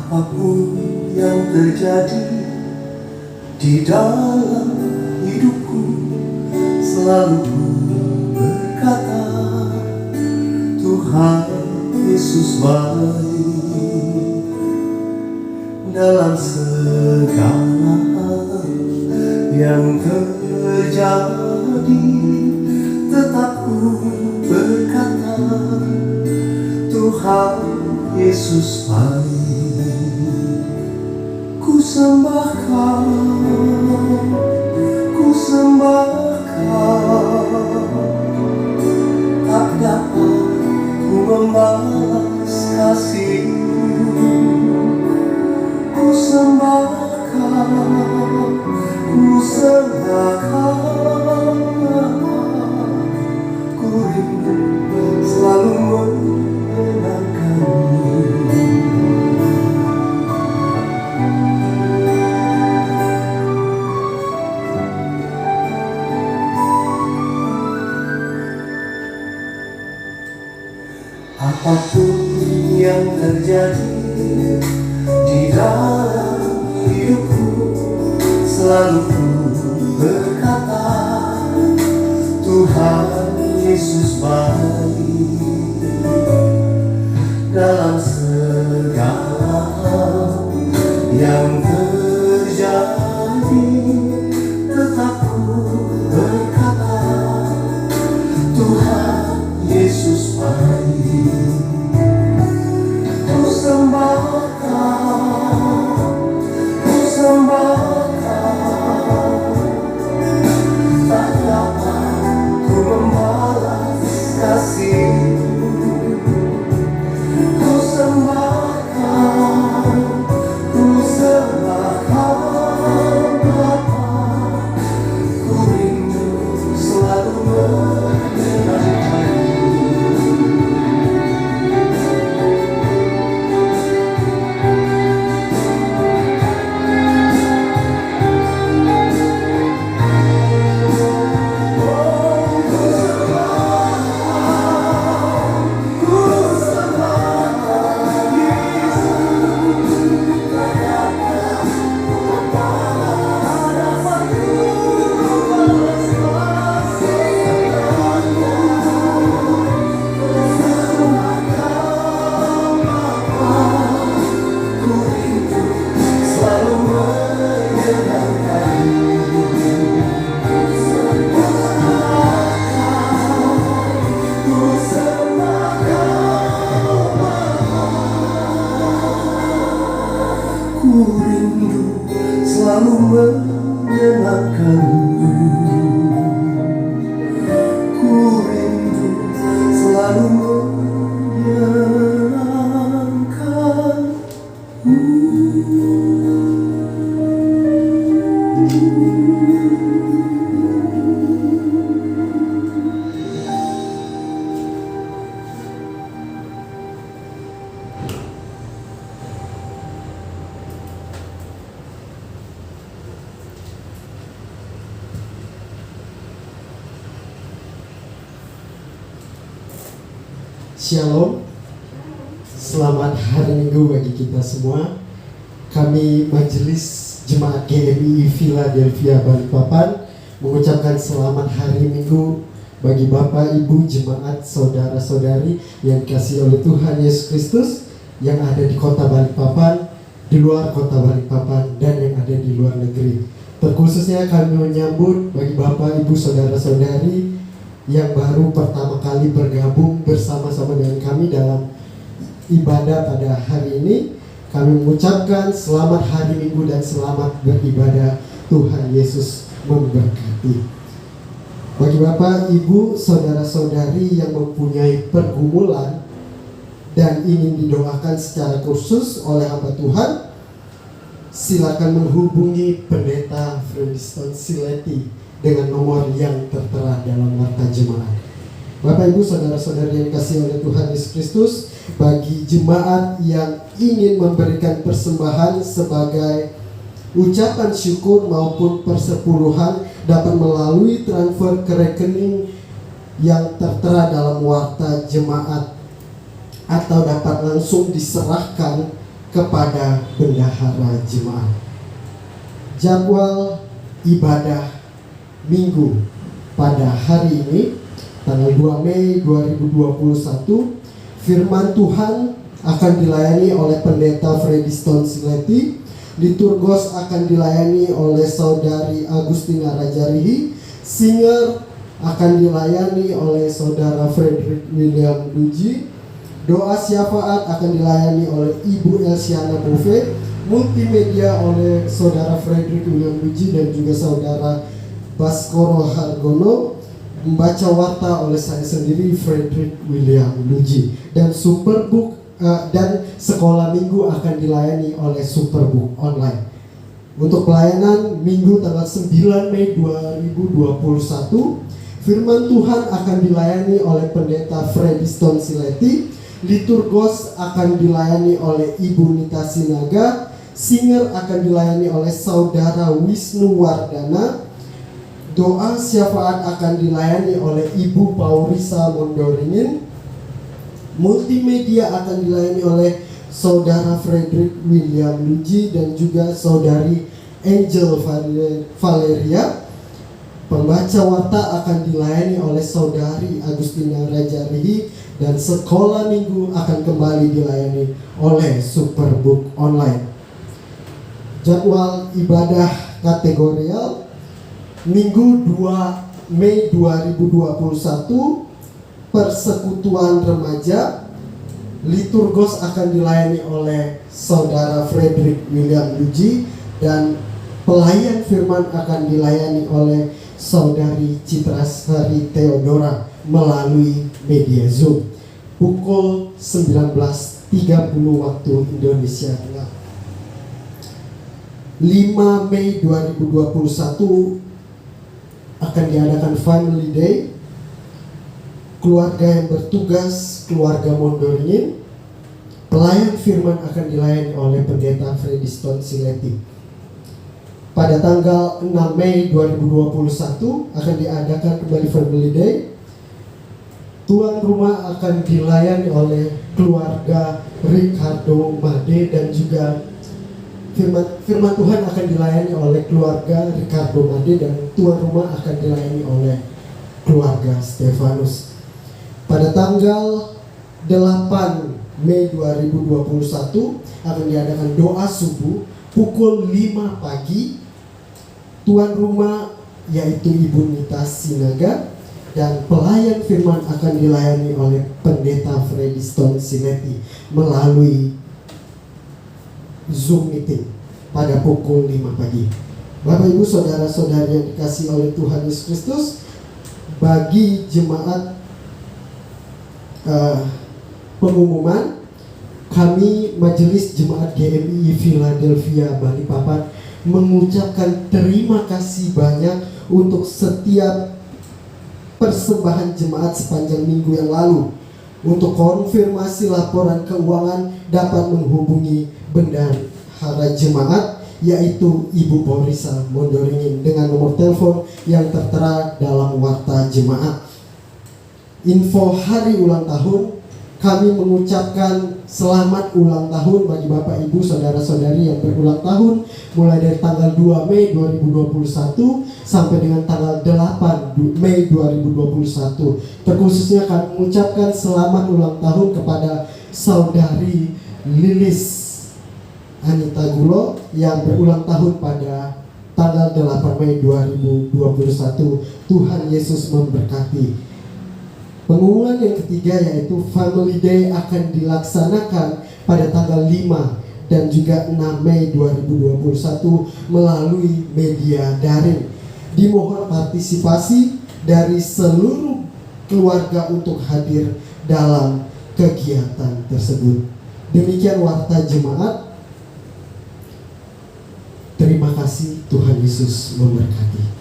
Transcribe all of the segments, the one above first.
Apapun yang terjadi di dalam hidupku, selalu ku berkata, Tuhan Yesus baik. Dalam segala hal yang terjadi, tetap ku berkata, Tuhan Yesus baik. Ku sembahkan, tak dapat ku membalas kasih-Mu. Ku sembahkan, ku rindu selalu menyenangkan-Mu. Apapun yang terjadi di dalam hidupku, selalu ku berkata, Tuhan Yesus baik. Dalam segala hal yang terjadi, tetap ku berkata, Tuhan Yesus baik. Ku sembahkan, tak dapat ku membalas kasih-Mu. Ku sembahkan Bapa, ku rindu selalu menyenangkan-Mu. Ku rindu selalu menyenangkan-Mu. Ku rindu selalu menyenangkan-Mu. Shalom, selamat hari Minggu bagi kita semua. Kami Majelis Jemaat GMI Philadelphia Balikpapan mengucapkan selamat hari Minggu bagi Bapak, Ibu, Jemaat, Saudara-saudari yang dikasihi oleh Tuhan Yesus Kristus yang ada di kota Balikpapan, di luar kota Balikpapan, dan yang ada di luar negeri. Terkhususnya kami menyambut bagi Bapak, Ibu, Saudara-saudari yang baru pertama kali bergabung bersama-sama dengan kami dalam ibadah pada hari ini. Kami mengucapkan selamat hari Minggu dan selamat beribadah. Tuhan Yesus memberkati. Bagi Bapak, Ibu, Saudara-saudari yang mempunyai pergumulan dan ingin didoakan secara khusus oleh hamba Tuhan, silakan menghubungi Pendeta Frediston Sileti dengan nomor yang tertera dalam warta jemaat. Bapak, Ibu, Saudara-saudari yang dikasihi oleh Tuhan Yesus Kristus, bagi jemaat yang ingin memberikan persembahan sebagai ucapan syukur maupun persepuluhan dapat melalui transfer ke rekening yang tertera dalam warta jemaat atau dapat langsung diserahkan kepada bendahara jemaat. Jadwal ibadah minggu pada hari ini tanggal 2 Mei 2021, firman Tuhan akan dilayani oleh Pendeta Frediston Sileti. Liturgos akan dilayani oleh Saudari Agustina Rajarihi. Singer akan dilayani oleh Saudara Frederick William Luji. Doa syafaat akan dilayani oleh Ibu Elsiana Bove. Multimedia oleh Saudara Frederick William Luji dan juga Saudara Baskoro Hargono. Membaca warta oleh saya sendiri, Frederick William Luji. Dan Superbook dan sekolah minggu akan dilayani oleh Superbook online. Untuk pelayanan minggu tanggal 9 Mei 2021, firman Tuhan akan dilayani oleh Pendeta Frediston Sileti. Liturgos akan dilayani oleh Ibu Nita Sinaga. Singer akan dilayani oleh Saudara Wisnu Wardana. Doa syafaat akan dilayani oleh Ibu Paurisa Mondoringin. Multimedia akan dilayani oleh Saudara Frederick William Luji dan juga Saudari Angel Valeria. Pembaca warta akan dilayani oleh Saudari Agustina Rajarihi dan sekolah minggu akan kembali dilayani oleh Superbook online. Jadwal ibadah kategorial Minggu 2 Mei 2021, persekutuan remaja. Liturgos akan dilayani oleh Saudara Frederick William Luji dan pelayan firman akan dilayani oleh Saudari Citrasari Theodora melalui media Zoom pukul 19.30 waktu Indonesia Tengah. 5 Mei 2021 akan diadakan Family Day. Keluarga yang bertugas, keluarga Mondoringin. Pelayan firman akan dilayani oleh Pendeta Frediston Sileti. Pada tanggal 6 Mei 2021 akan diadakan kembali Family Day. Tuan rumah akan dilayani oleh keluarga Ricardo Made dan juga firman Tuhan akan dilayani oleh keluarga Ricardo Made dan tuan rumah akan dilayani oleh keluarga Stefanus. Pada tanggal 8 Mei 2021 akan diadakan doa subuh pukul 5 pagi. Tuan rumah yaitu Ibu Nita Sinaga dan pelayan firman akan dilayani oleh Pendeta Frediston Sileti melalui Zoom meeting pada pukul 5 pagi. Bapak Ibu saudara-saudari yang dikasihi oleh Tuhan Yesus Kristus, bagi jemaat pengumuman, kami Majelis Jemaat GMI Philadelphia Balikpapan mengucapkan terima kasih banyak untuk setiap persembahan jemaat sepanjang minggu yang lalu. Untuk konfirmasi laporan keuangan dapat menghubungi bendahara jemaat yaitu Ibu Paurisa Mondoringin dengan nomor telepon yang tertera dalam warta jemaat. Info hari ulang tahun, kami mengucapkan selamat ulang tahun bagi Bapak Ibu saudara-saudari yang berulang tahun mulai dari tanggal 2 Mei 2021 sampai dengan tanggal 8 Mei 2021. Terkhususnya kami mengucapkan selamat ulang tahun kepada Saudari Lilis Anita Gulo yang berulang tahun pada tanggal 8 Mei 2021. Tuhan Yesus memberkati. Pengumuman yang ketiga yaitu Family Day akan dilaksanakan pada tanggal 5 dan juga 6 Mei 2021 melalui media daring. Dimohon partisipasi dari seluruh keluarga untuk hadir dalam kegiatan tersebut. Demikian warta jemaat. Terima kasih, Tuhan Yesus memberkati.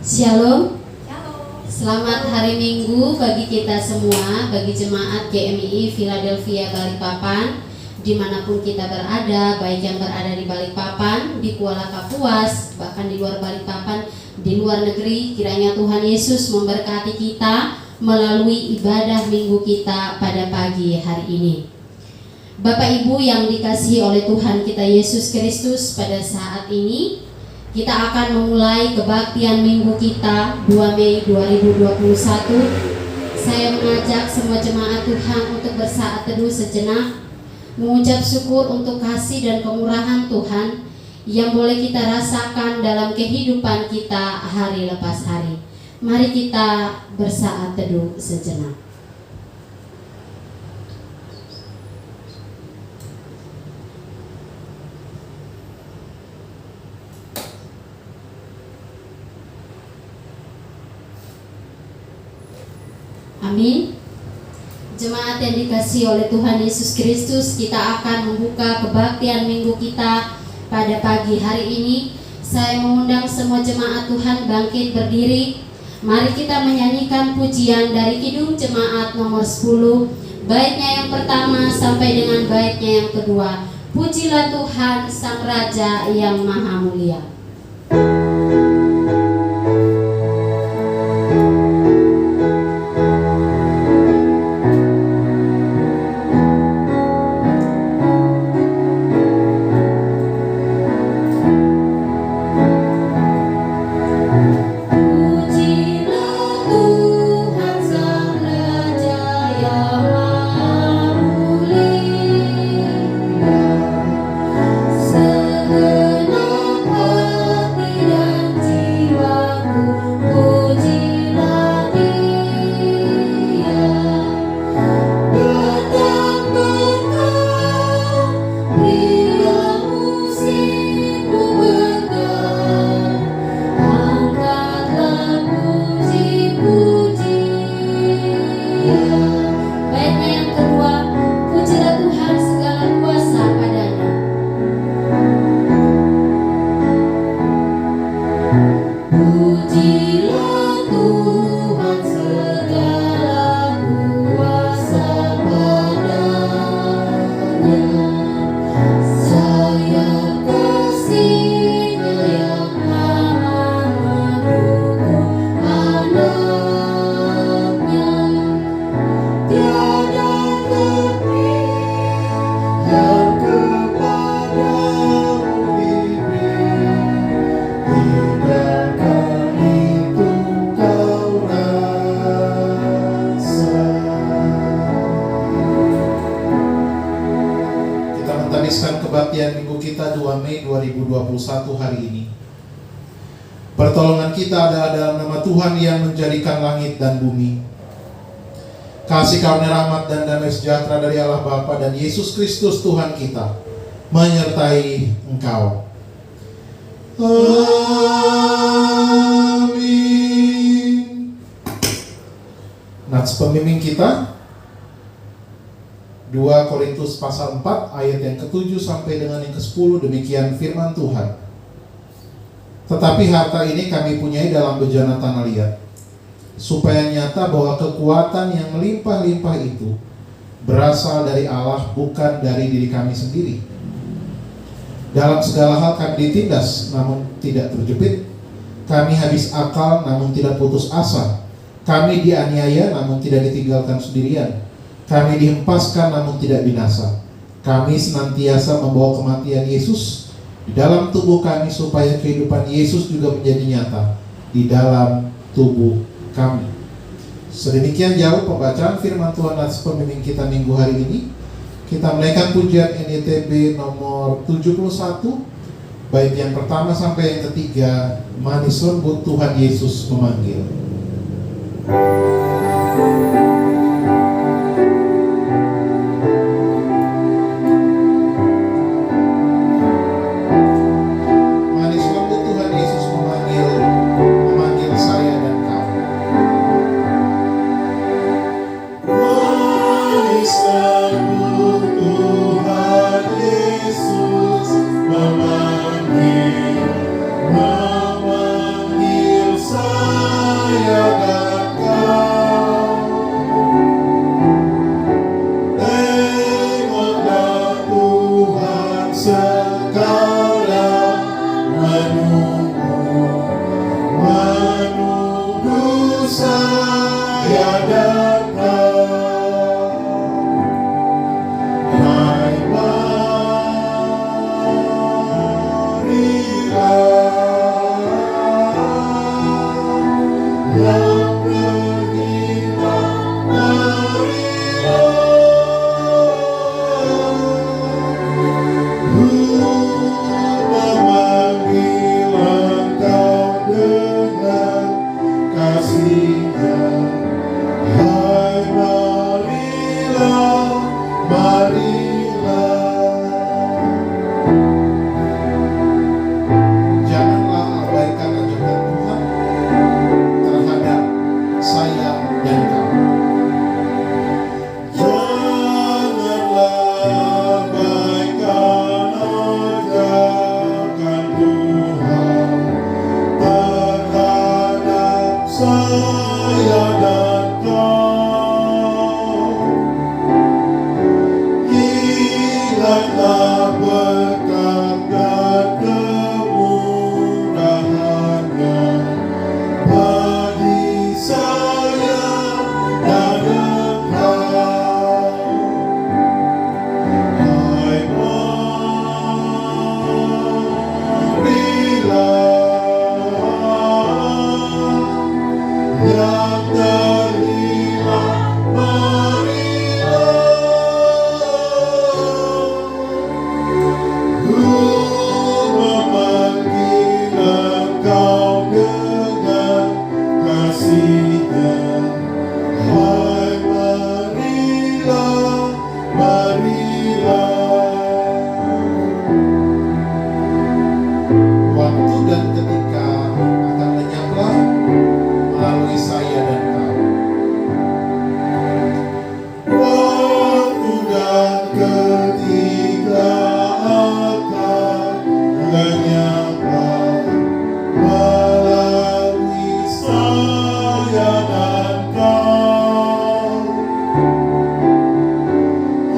Shalom. Selamat hari Minggu bagi kita semua, bagi jemaat GMI Philadelphia Balikpapan, dimanapun kita berada, baik yang berada di Balikpapan, di Kuala Kapuas, bahkan di luar Balikpapan, di luar negeri. Kiranya Tuhan Yesus memberkati kita melalui ibadah minggu kita pada pagi hari ini. Bapak Ibu yang dikasihi oleh Tuhan kita Yesus Kristus, pada saat ini kita akan memulai kebaktian minggu kita 2 Mei 2021. Saya mengajak semua jemaat Tuhan untuk bersaat teduh sejenak, mengucap syukur untuk kasih dan kemurahan Tuhan yang boleh kita rasakan dalam kehidupan kita hari lepas hari. Mari kita bersaat teduh sejenak. Amin. Jemaat yang dikasihi oleh Tuhan Yesus Kristus, kita akan membuka kebaktian minggu kita pada pagi hari ini. Saya mengundang semua jemaat Tuhan bangkit berdiri. Mari kita menyanyikan pujian dari Kidung Jemaat nomor 10, baitnya yang pertama sampai dengan baitnya yang kedua. Pujilah Tuhan Sang Raja yang Maha Mulia. Kebaktian minggu kita 2 Mei 2021 hari ini. Pertolongan kita adalah dalam nama Tuhan yang menjadikan langit dan bumi. Kasih karunia rahmat dan damai sejahtera dari Allah Bapa dan Yesus Kristus Tuhan kita menyertai engkau. Amin. Nats pembimbing kita 2 Korintus pasal 4 ayat yang ke-7 sampai dengan yang ke-10, demikian firman Tuhan. Tetapi harta ini kami punyai dalam bejana tanah liat, supaya nyata bahwa kekuatan yang melimpah-limpah itu berasal dari Allah, bukan dari diri kami sendiri. Dalam segala hal kami ditindas, namun tidak terjepit. Kami habis akal, namun tidak putus asa. Kami dianiaya, namun tidak ditinggalkan sendirian. Kami dihempaskan namun tidak binasa. Kami senantiasa membawa kematian Yesus di dalam tubuh kami, supaya kehidupan Yesus juga menjadi nyata di dalam tubuh kami. Sedemikian jauh pembacaan firman Tuhan atas pembimbing kita minggu hari ini. Kita menaikkan pujian NYTB nomor 71, bait yang pertama sampai yang ketiga, manis lembut Tuhan Yesus memanggil. Memanggil saya datang. yang terhilang, marilah. Memanggil Engkau dengan kasih-Nya. Hai marilah, marilah. Janganlah abaikan ajakan Tuhan terhadap saya dan kamu. Janganlah abaikan ajakan Tuhan terhadap saya dan kau. Ingatlah berkat dan kemurahan-Nya bagi saya dan engkau. Hai marilah, yang terhilang, marilah. Memanggil Engkau dengan kasih-Nya. Hai marilah, marilah. Waktu dan ketika akan lenyaplah melalui saya dan kau. Waktu dan ketika akan lenyaplah melalui saya dan kau.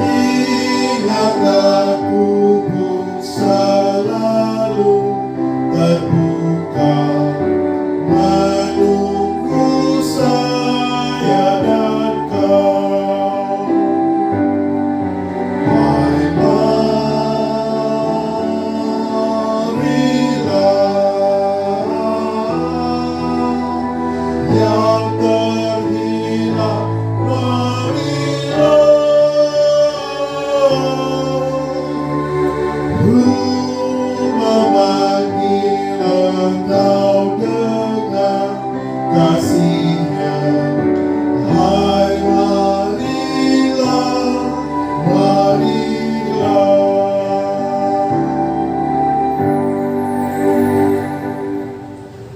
Ingatlah kubur selalu terbuka menunggu saya dan kau. Hai marilah, yang terhilang, marilah. Memanggil Engkau dengan kasih-Nya. Hai marilah, marilah.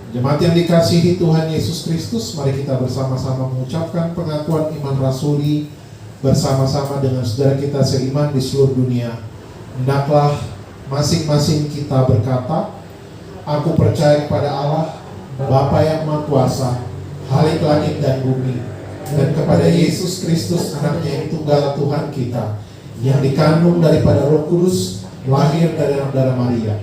Jemaat yang dikasihi Tuhan Yesus Kristus, mari kita bersama-sama mengucapkan pengakuan iman rasuli bersama-sama dengan saudara kita seiman di seluruh dunia. Hendaklah masing-masing kita berkata, aku percaya kepada Allah, Bapa yang Maha Kuasa, Khalik langit dan bumi, dan kepada Yesus Kristus anaknya yang tunggal Tuhan kita, yang dikandung daripada Roh Kudus, lahir dari darah Maria,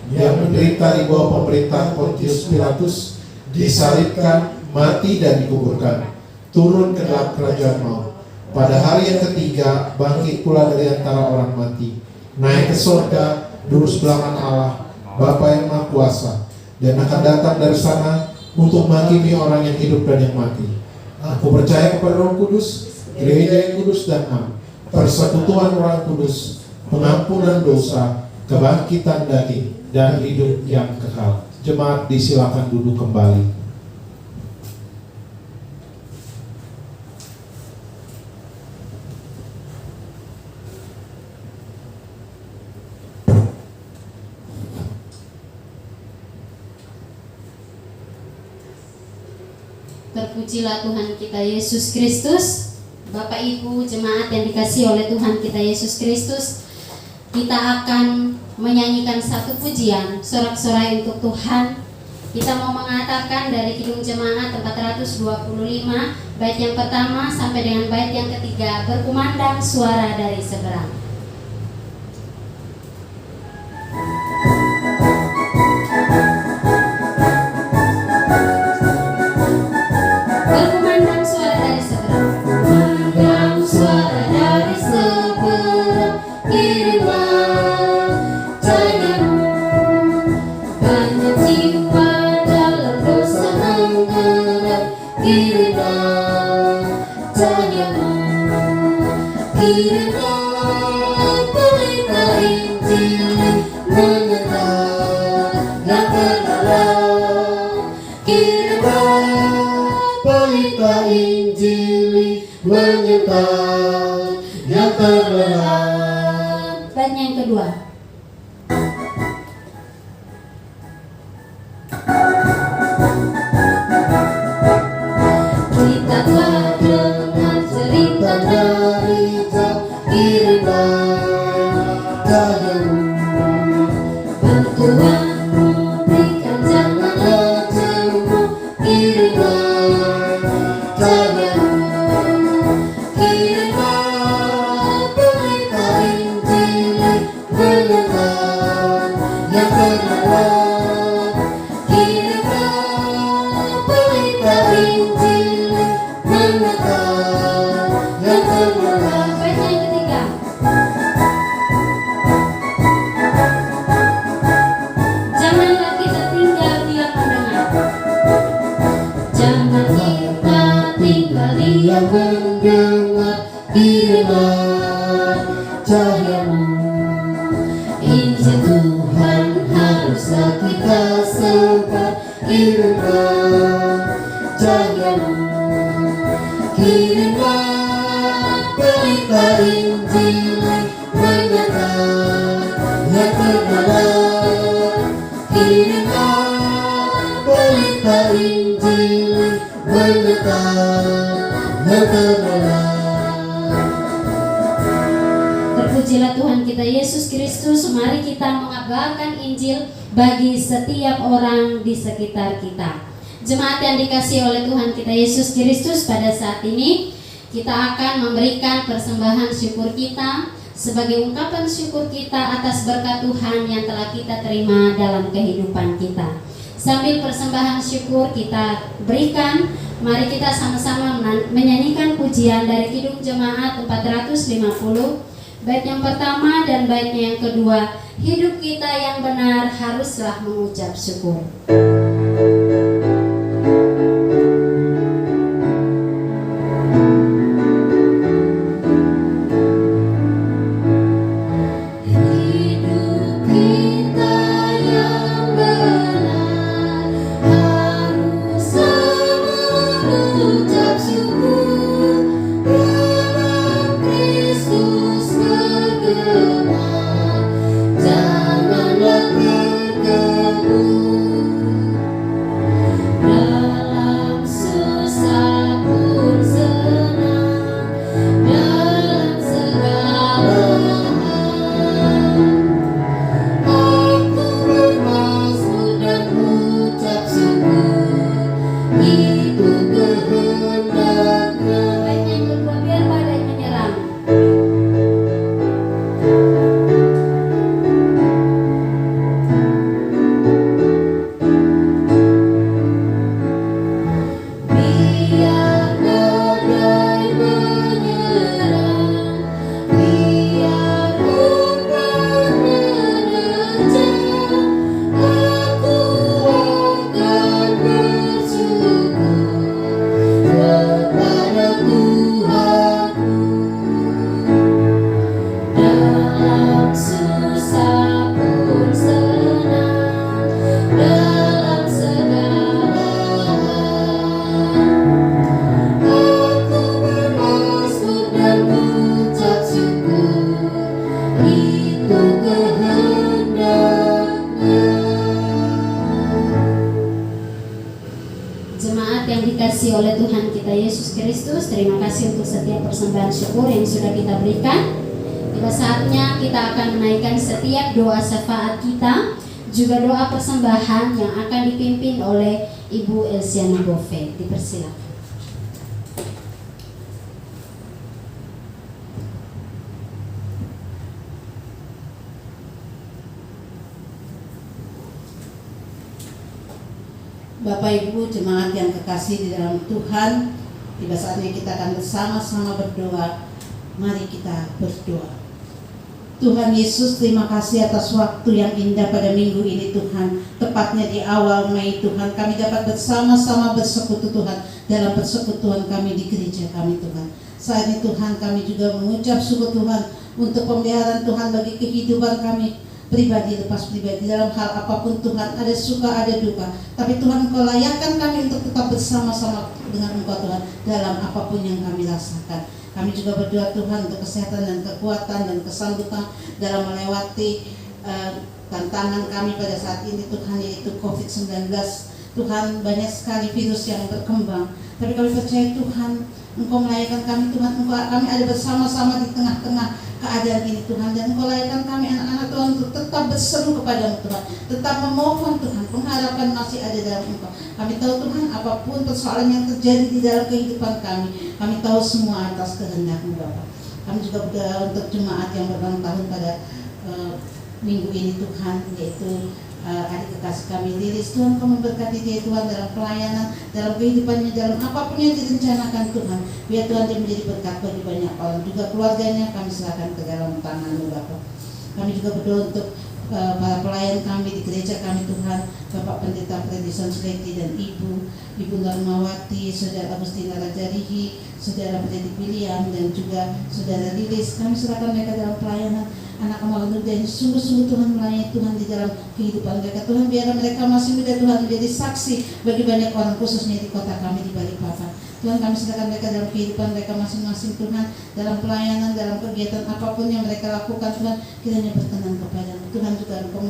yang menderita di bawah pemerintahan Pontius Pilatus, disalibkan, mati dan dikuburkan, turun ke dalam kerajaan maut. Pada hari yang ketiga bangkit pula dari antara orang mati, naik ke surga, duduk sebelah kanan Allah, Bapa yang Maha Kuasa, dan akan datang dari sana untuk menghakimi orang yang hidup dan yang mati. Aku percaya kepada Roh Kudus, gereja yang kudus dan am, persekutuan orang kudus, pengampunan dosa, kebangkitan daging, dan hidup yang kekal. Jemaat disilakan duduk kembali. Terpujilah Tuhan kita Yesus Kristus. Bapak Ibu jemaat yang dikasihi oleh Tuhan kita Yesus Kristus, kita akan menyanyikan satu pujian sorak-sorai untuk Tuhan. Kita mau mengatakan dari Kidung Jemaat 425, bait yang pertama sampai dengan bait yang ketiga, berkumandang suara dari seberang. Berkumandang suara dari seberang, berkumandang suara dari seberang, kirimlah cahayamu, banyak jiwa dalam dosa menggerak. kirimlah cahayamu, kirimlah pelita Injil menyertai yang terdalam, kirimlah pelita Injil menyertai yang terdalam. Baiknya yang kedua. Kita telah dengar cerita dari jauh, kirimlah cahayamu, bantuanmu berikan janganlah jemu, kirimlah cahayamu, kirimlah pelita Injil menyertai yang terdalam, kirimlah pelita Injil menyertai yang terdalam. Baiknya yang ketiga. Janganlah kita tinggal diam mendengar. Jangan kita tinggal diam mendengar, kirimlah cahayamu, Injil Tuhan haruslah kita sebar, kirimlah cahayamu, kirimlah pelita Injil menyertai yang terdalam, kirimlah pelita Injil menyertai yang terdalam. Terpujilah Tuhan kita Yesus Kristus. Mari kita mengabarkan Injil bagi setiap orang di sekitar kita. Jemaat yang dikasihi oleh Tuhan kita Yesus Kristus, pada saat ini kita akan memberikan persembahan syukur kita sebagai ungkapan syukur kita atas berkat Tuhan yang telah kita terima dalam kehidupan kita. Sambil persembahan syukur kita berikan, mari kita sama-sama menyanyikan pujian dari Kidung Jemaat 450, bait yang pertama dan baitnya yang kedua. Hidup kita yang benar haruslah mengucap syukur. Oleh Tuhan kita Yesus Kristus, terima kasih untuk setiap persembahan syukur yang sudah kita berikan. Tiba saatnya kita akan menaikkan setiap doa syafaat kita, juga doa persembahan yang akan dipimpin oleh Ibu Elsiana Bove. Dipersilakan. Bapak Ibu jemaat yang kekasih di dalam Tuhan, tiba saatnya kita akan bersama-sama berdoa. Mari kita berdoa. Tuhan Yesus, terima kasih atas waktu yang indah pada minggu ini Tuhan. Tepatnya di awal Mei Tuhan, kami dapat bersama-sama bersekutu Tuhan dalam persekutuan kami di gereja kami Tuhan. Saat ini Tuhan, kami juga mengucap syukur Tuhan untuk pemeliharaan Tuhan bagi kehidupan kami pribadi lepas pribadi. Dalam hal apapun Tuhan, ada suka ada duka, tapi Tuhan Engkau layakkan kami untuk tetap bersama-sama dengan Engkau Tuhan dalam apapun yang kami rasakan. Kami juga berdoa Tuhan untuk kesehatan dan kekuatan dan kesanggupan dalam melewati tantangan kami pada saat ini Tuhan, yaitu COVID-19. Tuhan, banyak sekali virus yang berkembang, tapi kami percaya Tuhan Engkau melayakkan kami Tuhan. Kami ada bersama-sama di tengah-tengah keadaan ini Tuhan, dan Engkau layakkan kami anak-anak Tuhan untuk tetap berseru kepadamu Tuhan, tetap memohon Tuhan, pengharapan masih ada dalam Engkau. Kami tahu Tuhan, apapun persoalan yang terjadi di dalam kehidupan kami tahu semua atas kehendak-Mu Bapa. Kami juga berdoa untuk jemaat yang berulang tahun pada minggu ini Tuhan, yaitu adik kekasih kami Lilis. Tuhan, Kau memberkati dia Tuhan dalam pelayanan, dalam kehidupannya, dalam apapun yang direncanakan Tuhan. Biar Tuhan dia menjadi berkat bagi banyak orang. Juga keluarganya kami serahkan ke dalam tangan-Mu Bapa. Kami juga berdoa untuk para pelayan kami di gereja kami Tuhan, Bapak Pendeta Fredison Sleti dan Ibu Normawati, Saudara Agustina Rajarihi, Saudara Pendeta William, dan juga Saudara Lilis. Kami serahkan mereka dalam pelayanan anak anak muda yang sungguh-sungguh Tuhan melayani Tuhan di dalam kehidupan mereka. Tuhan, biar mereka masih muda Tuhan menjadi saksi bagi banyak orang, khususnya di kota kami di Balikpapan. Tuhan, kami serahkan mereka dalam kehidupan mereka masing-masing Tuhan, dalam pelayanan, dalam kegiatan apapun yang mereka lakukan Tuhan, kiranya berkenan kepada-Mu Tuhan. Juga Engkau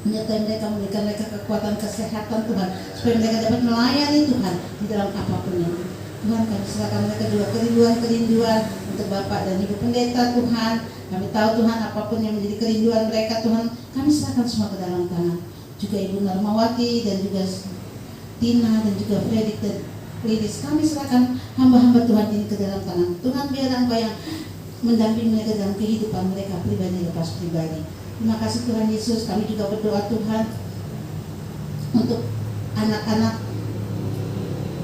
menyertai mereka, memberikan mereka kekuatan kesehatan Tuhan, supaya mereka dapat melayani Tuhan di dalam apapun yang Tuhan. Kami serahkan mereka juga kerinduan untuk Bapak dan Ibu Pendeta Tuhan. Kami tahu Tuhan, apapun yang menjadi kerinduan mereka Tuhan, kami serahkan semua ke dalam tangan. Juga Ibu Normawati dan juga Tina dan juga Fredik dan Lilis, kami serahkan hamba-hamba Tuhan ini ke dalam tangan Tuhan. Biar Engkau yang mendampingi mereka dalam kehidupan mereka pribadi lepas pribadi. Terima kasih Tuhan Yesus. Kami juga berdoa Tuhan untuk anak-anak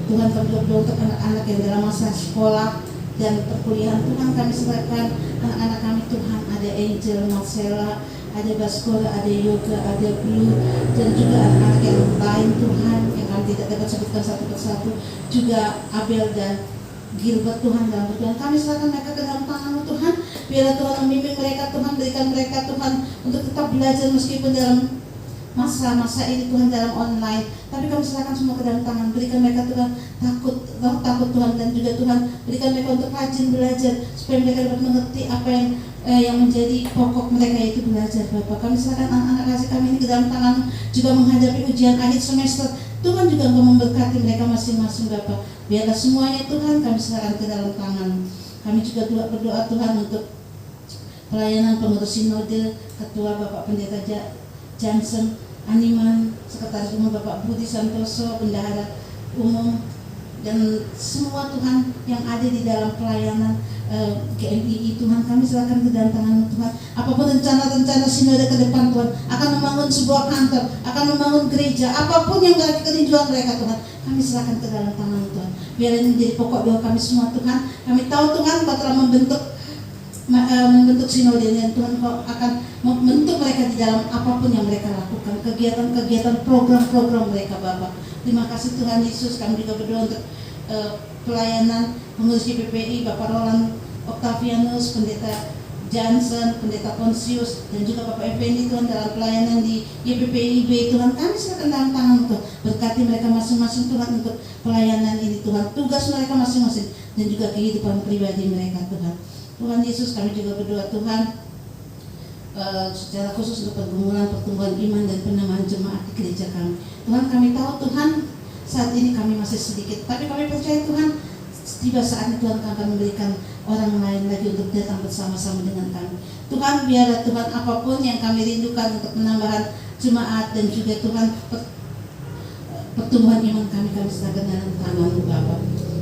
Tuhan. Kami juga berdoa untuk anak-anak yang dalam masa sekolah dan perkuliahan Tuhan. Kami serahkan anak-anak kami Tuhan. Ada Angel, Marcella, ada Baskoro, ada Yoga, ada Blue, dan juga anak-anak yang lain Tuhan yang kami tidak dapat sebutkan satu persatu. Juga Abel dan Gilbert Tuhan, dalam berdoa kami serahkan mereka ke dalam tangan-Mu Tuhan. Biarlah Tuhan membimbing mereka Tuhan, berikan mereka Tuhan untuk tetap belajar meskipun dalam masa-masa ini Tuhan dalam online. Tapi kami serahkan semua ke dalam tangan. Berikan mereka Tuhan takut Tuhan, dan juga Tuhan berikan mereka untuk rajin belajar supaya mereka dapat mengerti apa yang menjadi pokok mereka, yaitu belajar Bapak. Kami serahkan anak-anak kasih kami ini ke dalam tangan, juga menghadapi ujian akhir semester. Tuhan juga Engkau memberkati mereka masing-masing Bapak. Biarlah semuanya Tuhan kami serahkan ke dalam tangan. Kami juga berdoa Tuhan untuk pelayanan pengurus sinode, ketua Bapak Pendeta Johnson Animan, Sekretaris Umum Bapak Budi Santoso, Bendahara Umum, dan semua Tuhan yang ada di dalam pelayanan GMII Tuhan, kami serahkan ke dalam tangan Tuhan. Apapun rencana-rencana sinode ke depan Tuhan, akan membangun sebuah kantor, akan membangun gereja, apapun yang menjadi kerinduan mereka Tuhan, kami serahkan ke dalam tangan Tuhan. Biar ini menjadi pokok doa kami semua Tuhan. Kami tahu Tuhan Kau telah membentuk sinode, dan Tuhan Kau akan membentuk mereka di dalam apapun yang mereka lakukan, kegiatan-kegiatan, program-program mereka Bapak. Terima kasih Tuhan Yesus. Kami juga berdoa untuk pelayanan pengurus YPPI Bapak Roland Octavianus, Pendeta Johnson, Pendeta Ponsius, dan juga Bapak Effendi Tuhan dalam pelayanan di YPPIB Tuhan. Kami serahkan dalam tangan Tuhan. Berkati mereka masing-masing Tuhan untuk pelayanan ini Tuhan, tugas mereka masing-masing, dan juga kehidupan pribadi mereka Tuhan. Tuhan Yesus, kami juga berdoa Tuhan secara khusus untuk pertumbuhan iman dan penambahan jemaat di gereja kami. Tuhan, kami tahu Tuhan saat ini kami masih sedikit, tapi kami percaya Tuhan tiba saatnya Tuhan akan memberikan orang lain lagi untuk datang bersama-sama dengan kami. Tuhan, biarlah Tuhan apapun yang kami rindukan untuk penambahan jemaat dan juga Tuhan pertumbuhan iman kami serahkan dalam tangan-Mu Bapa.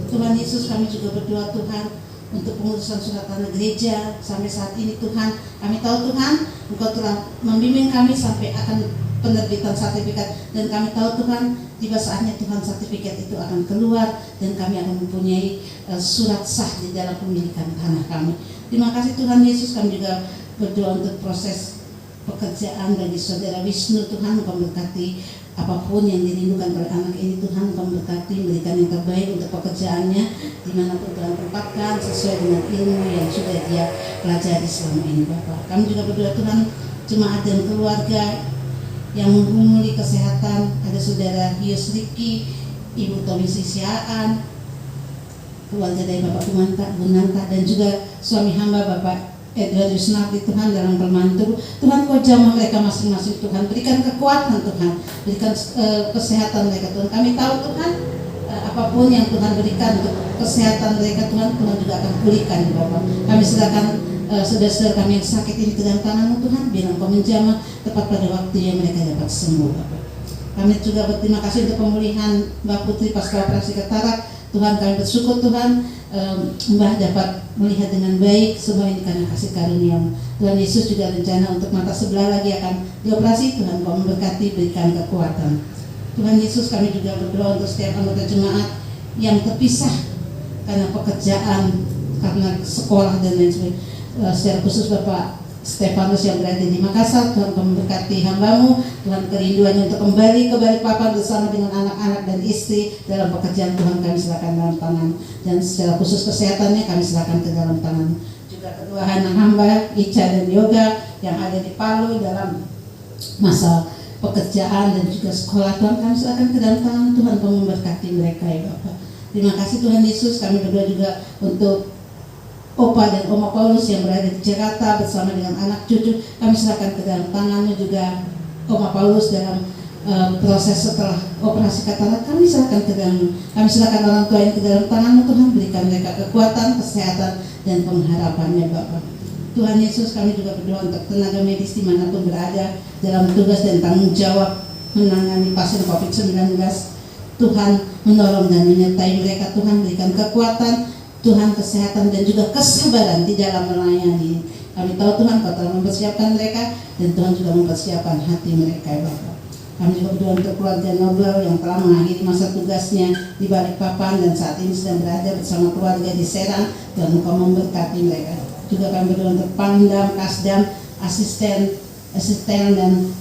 Tuhan Yesus, kami juga berdoa Tuhan untuk pengurusan surat tanah gereja sampai saat ini Tuhan. Kami tahu Tuhan Engkau telah membimbing kami sampai akan penerbitan sertifikat, dan kami tahu Tuhan tiba saatnya Tuhan sertifikat itu akan keluar dan kami akan mempunyai surat sah di dalam pemilikan tanah kami. Terima kasih Tuhan Yesus. Kami juga berdoa untuk proses pekerjaan bagi saudara Wisnu. Tuhan Engkau memberkati apapun yang dirindukan oleh anak ini. Tuhan Engkau memberkati, memberikan yang terbaik untuk pekerjaannya dimanapun Tuhan tempatkan sesuai dengan ilmu yang sudah dia pelajari selama ini Bapak. Kami juga berdoa Tuhan jemaat dan keluarga yang menggumuli kesehatan. Ada saudara Hius Riki, Ibu Tomi Sisiaan, keluarga dari Bapak Gunanta, dan juga suami hamba Bapak Edward Yusnardi. Tuhan dalam kelemahan tubuh, Tuhan Kau jamah mereka masing-masing. Tuhan berikan kekuatan, Tuhan berikan kesehatan mereka. Tuhan kami tahu Tuhan apapun yang Tuhan berikan untuk kesehatan mereka, Tuhan juga akan pulihkan Bapak. Kami serahkan saudara-saudara kami yang sakit ini ke dalam tangan-Mu Tuhan, biar Engkau menjamah tepat pada waktu yang mereka dapat sembuh Bapak. Kami juga berterima kasih untuk pemulihan Mbak Putri pasca operasi katarak. Tuhan kami bersyukur Tuhan Mbah dapat melihat dengan baik. Semua ini karena kasih karunia Tuhan Yesus. Juga rencana untuk mata sebelah lagi akan dioperasi. Tuhan Kau memberkati, berikan kekuatan. Tuhan Yesus, kami juga berdoa untuk setiap anggota jemaat yang terpisah karena pekerjaan, karena sekolah dan lain sebagainya. Secara khusus Bapak Stefanus yang berada di Makassar, Tuhan Kau memberkati hamba-Mu. Tuhan kerinduannya untuk kembali ke Balikpapan bersama dengan anak-anak dan istri dalam pekerjaan Tuhan kami serahkan dalam tangan, dan secara khusus kesehatannya kami serahkan ke dalam tangan. Juga kedua anak hamba Ica dan Yoga yang ada di Palu dalam masa pekerjaan dan juga sekolah, Tuhan kami serahkan ke dalam tangan. Tuhan Kau memberkati mereka ya Bapak. Terima kasih Tuhan Yesus. Kami berdoa juga untuk Opa dan Oma Paulus yang berada di Jakarta bersama dengan anak cucu. Kami serahkan ke dalam tangan-Mu. Juga Oma Paulus dalam proses setelah operasi katarak, kami serahkan ke dalam. Kami serahkan orang tua yang ke dalam tangan-Mu Tuhan. Berikan mereka kekuatan, kesehatan, dan pengharapannya Bapak. Tuhan Yesus, kami juga berdoa untuk tenaga medis dimanapun berada dalam tugas dan tanggung jawab menangani pasien COVID-19. Tuhan menolong dan menyertai mereka. Tuhan berikan kekuatan, Tuhan kesehatan, dan juga kesabaran di dalam melayani. Kami tahu Tuhan Kau telah mempersiapkan mereka, dan Tuhan juga mempersiapkan hati mereka ya Bapak. Kami juga berdoa untuk keluarga Nobel yang telah mengakhiri masa tugasnya di Balikpapan dan saat ini sedang berada bersama keluarga di Serang. Tuhan Kau memberkati mereka. Juga kami berdoa untuk Pangdam, Kasdam, asisten dan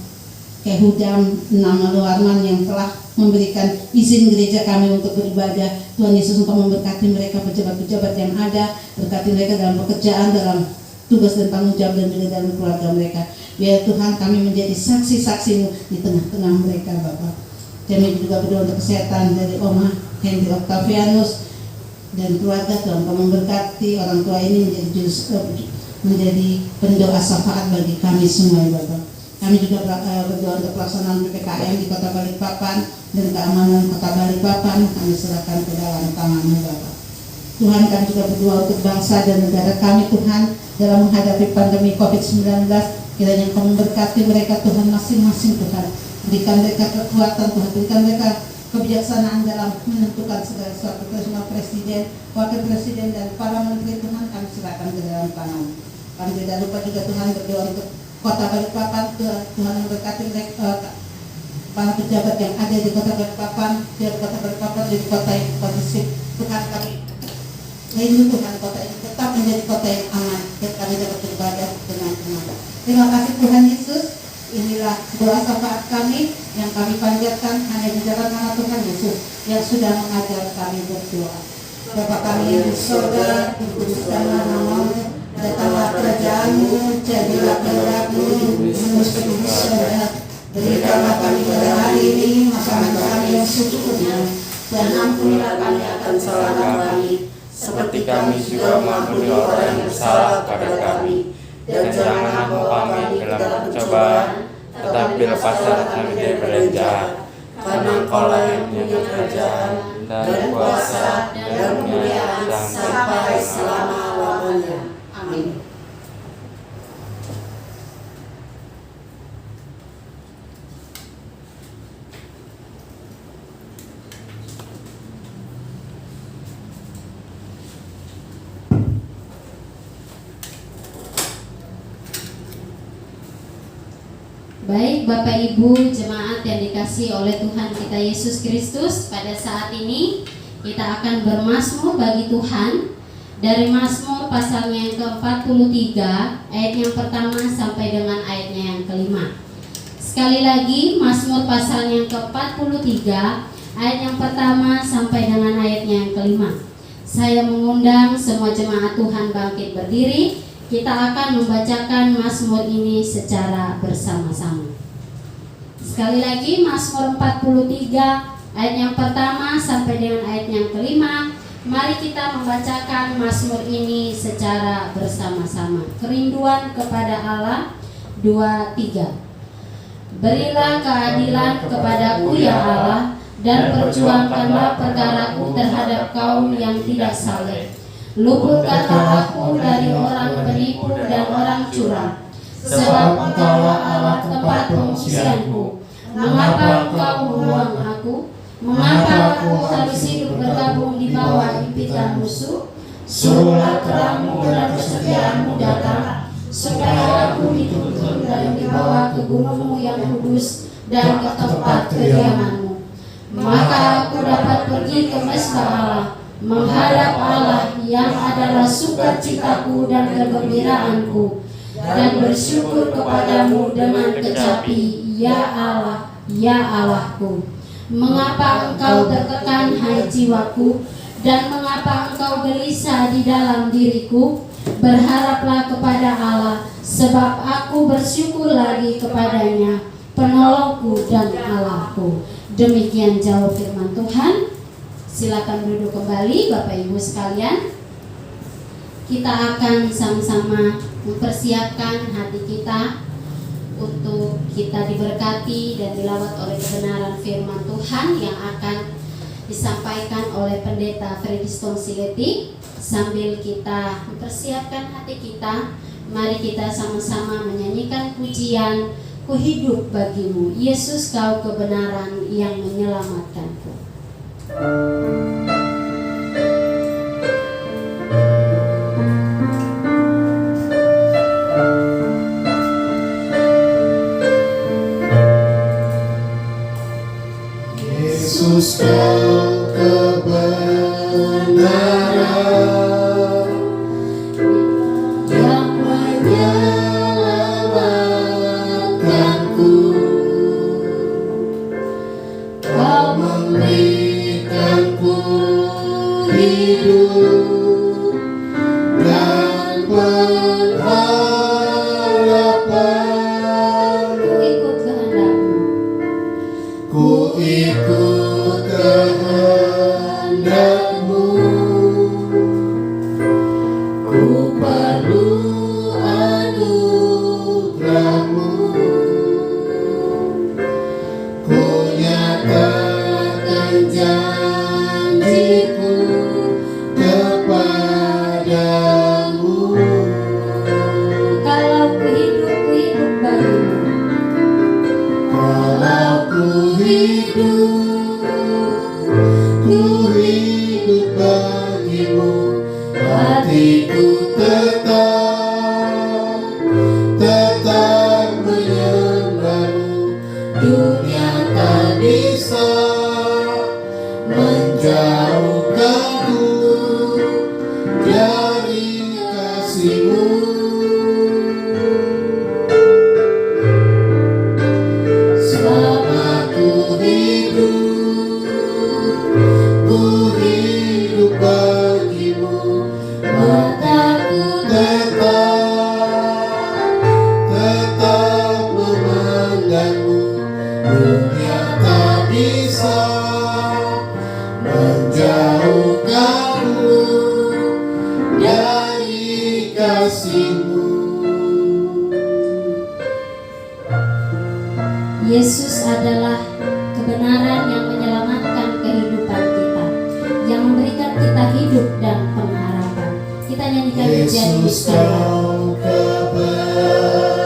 Kehudam Nama Luarman yang telah memberikan izin gereja kami untuk beribadah. Tuhan Yesus Engkau memberkati mereka, pejabat-pejabat yang ada, berkati mereka dalam pekerjaan, dalam tugas dan tanggung jawab, dan juga dalam keluarga mereka. Biar Tuhan kami menjadi saksi-saksi-Mu di tengah-tengah mereka Bapak. Kami juga berdoa untuk kesehatan dari Oma Henry Octavianus dan keluarga. Tuhan Kau memberkati orang tua ini menjadi pendoa syafaat bagi kami semua ya Bapak. Kami juga berdoa untuk pelaksanaan PPKM di Kota Balikpapan dan keamanan Kota Balikpapan. Kami serahkan ke dalam tangan-Mu Bapak. Tuhan, kami juga berdoa untuk bangsa dan negara kami Tuhan dalam menghadapi pandemi COVID-19. Kiranya Kau memberkati mereka Tuhan masing-masing Tuhan. Berikan mereka kekuatan Tuhan, berikan mereka kebijaksanaan dalam menentukan segala sesuatu. Semua presiden, wakil presiden, dan para menteri Tuhan kami serahkan ke dalam tangan. Kami tidak lupa juga Tuhan berdoa untuk Kota Balikpapan. Tuhan memberkati mereka, para pejabat yang ada di Kota Balikpapan, biar Kota Balikpapan jadi kota yang kondusif. Tuhan kami rindu Tuhan kota ini tetap menjadi kota yang aman dan kami dapat beribadah dengan tenang. Terima kasih Tuhan Yesus. Inilah doa syafaat kami yang kami panjatkan hanya di dalam nama Tuhan Yesus yang sudah mengajar kami berdoa. Bapa kami yang di surga, dikuduskanlah nama-Mu, datanglah kerajaan-Mu, jadilah kehendak-Mu seperti di surga. Berikanlah kami pada hari ini makanan kami yang secukupnya, dan ampunilah kami akan kesalahan kami, seperti kami juga mengampuni orang yang bersalah kepada kami. Dan janganlah kami dalam pencobaan, tetapi lepaskanlah kami dari yang jahat. Karena Engkau-lah yang punya kerajaan dan kuasa dan kemuliaan sampai selama-lamanya. Amin. Baik Bapak Ibu jemaat yang dikasihi oleh Tuhan kita Yesus Kristus, pada saat ini kita akan bermazmur bagi Tuhan dari Mazmur pasalnya yang ke-43 ayat yang pertama sampai dengan ayatnya yang kelima. Sekali lagi, Mazmur pasalnya yang ke-43 ayat yang pertama sampai dengan ayatnya yang kelima. Saya mengundang semua jemaat Tuhan bangkit berdiri. Kita akan membacakan Mazmur ini secara bersama-sama. Sekali lagi, Mazmur 43 ayat yang pertama sampai dengan ayat yang kelima. Mari kita membacakan Mazmur ini secara bersama-sama. Kerinduan kepada Allah 2-3. Berilah keadilan kepadaku ya Allah, dan perjuangkanlah perkaraku terhadap kaum yang tidak saleh. Luputkanlah aku dari orang penipu dan orang curang, sebab Engkaulah Allah tempat pengungsianku. Mengapa Engkau membuang aku? Mengapa aku harus hidup bergabung di bawah impitan musuh? Suruhlah terangmu dan kesetiaanmu datang, supaya aku dituntun dan dibawa ke gunungmu yang kudus dan ke tempat kediamanmu. Maka aku dapat pergi ke mesbah Allah, menghadap Allah yang adalah sukacitaku dan kegembiraanku, dan bersyukur kepadamu dengan kecapi, ya Allah, ya Allahku. Mengapa engkau tertekan, hai jiwaku, dan mengapa engkau gelisah di dalam diriku? Berharaplah kepada Allah, sebab aku bersyukur lagi kepadanya, penolongku dan Allahku. Demikian jauh firman Tuhan. Silakan duduk kembali Bapak Ibu sekalian. Kita akan sama-sama mempersiapkan hati kita untuk kita diberkati dan dilawat oleh kebenaran firman Tuhan yang akan disampaikan oleh Pendeta Frediston Sileti. Sambil kita mempersiapkan hati kita, mari kita sama-sama menyanyikan pujian, Ku hidup bagimu, Yesus kau kebenaran yang menyelamatkanku. Yesus kau kebenaran yang menyelamatkanku. Kau memberikanku hidup dan pengharapan. Ku ikut kehendakmu. Ku ikut kehendakmu. Ku perlu anugerahmu. Ku nyatakan janjiku kepadamu. Kalau ku hidup bagimu. Kalau ku hidup bagimu, hatiku tetap menyembahmu. Dunia tak bisa menjauhkanku dari kasih-Mu. Selama ku hidup bagimu, mataku tetap memandangmu. Dunia tak bisa menjauhkanmu dari kasih-Mu. Yesus adalah kebenaran yang menyelamatkan kehidupan kita, yang memberikan kita hidup dan pengharapan. Kita nyanyikan pujian ini Yesus sekalian. kau kebenaran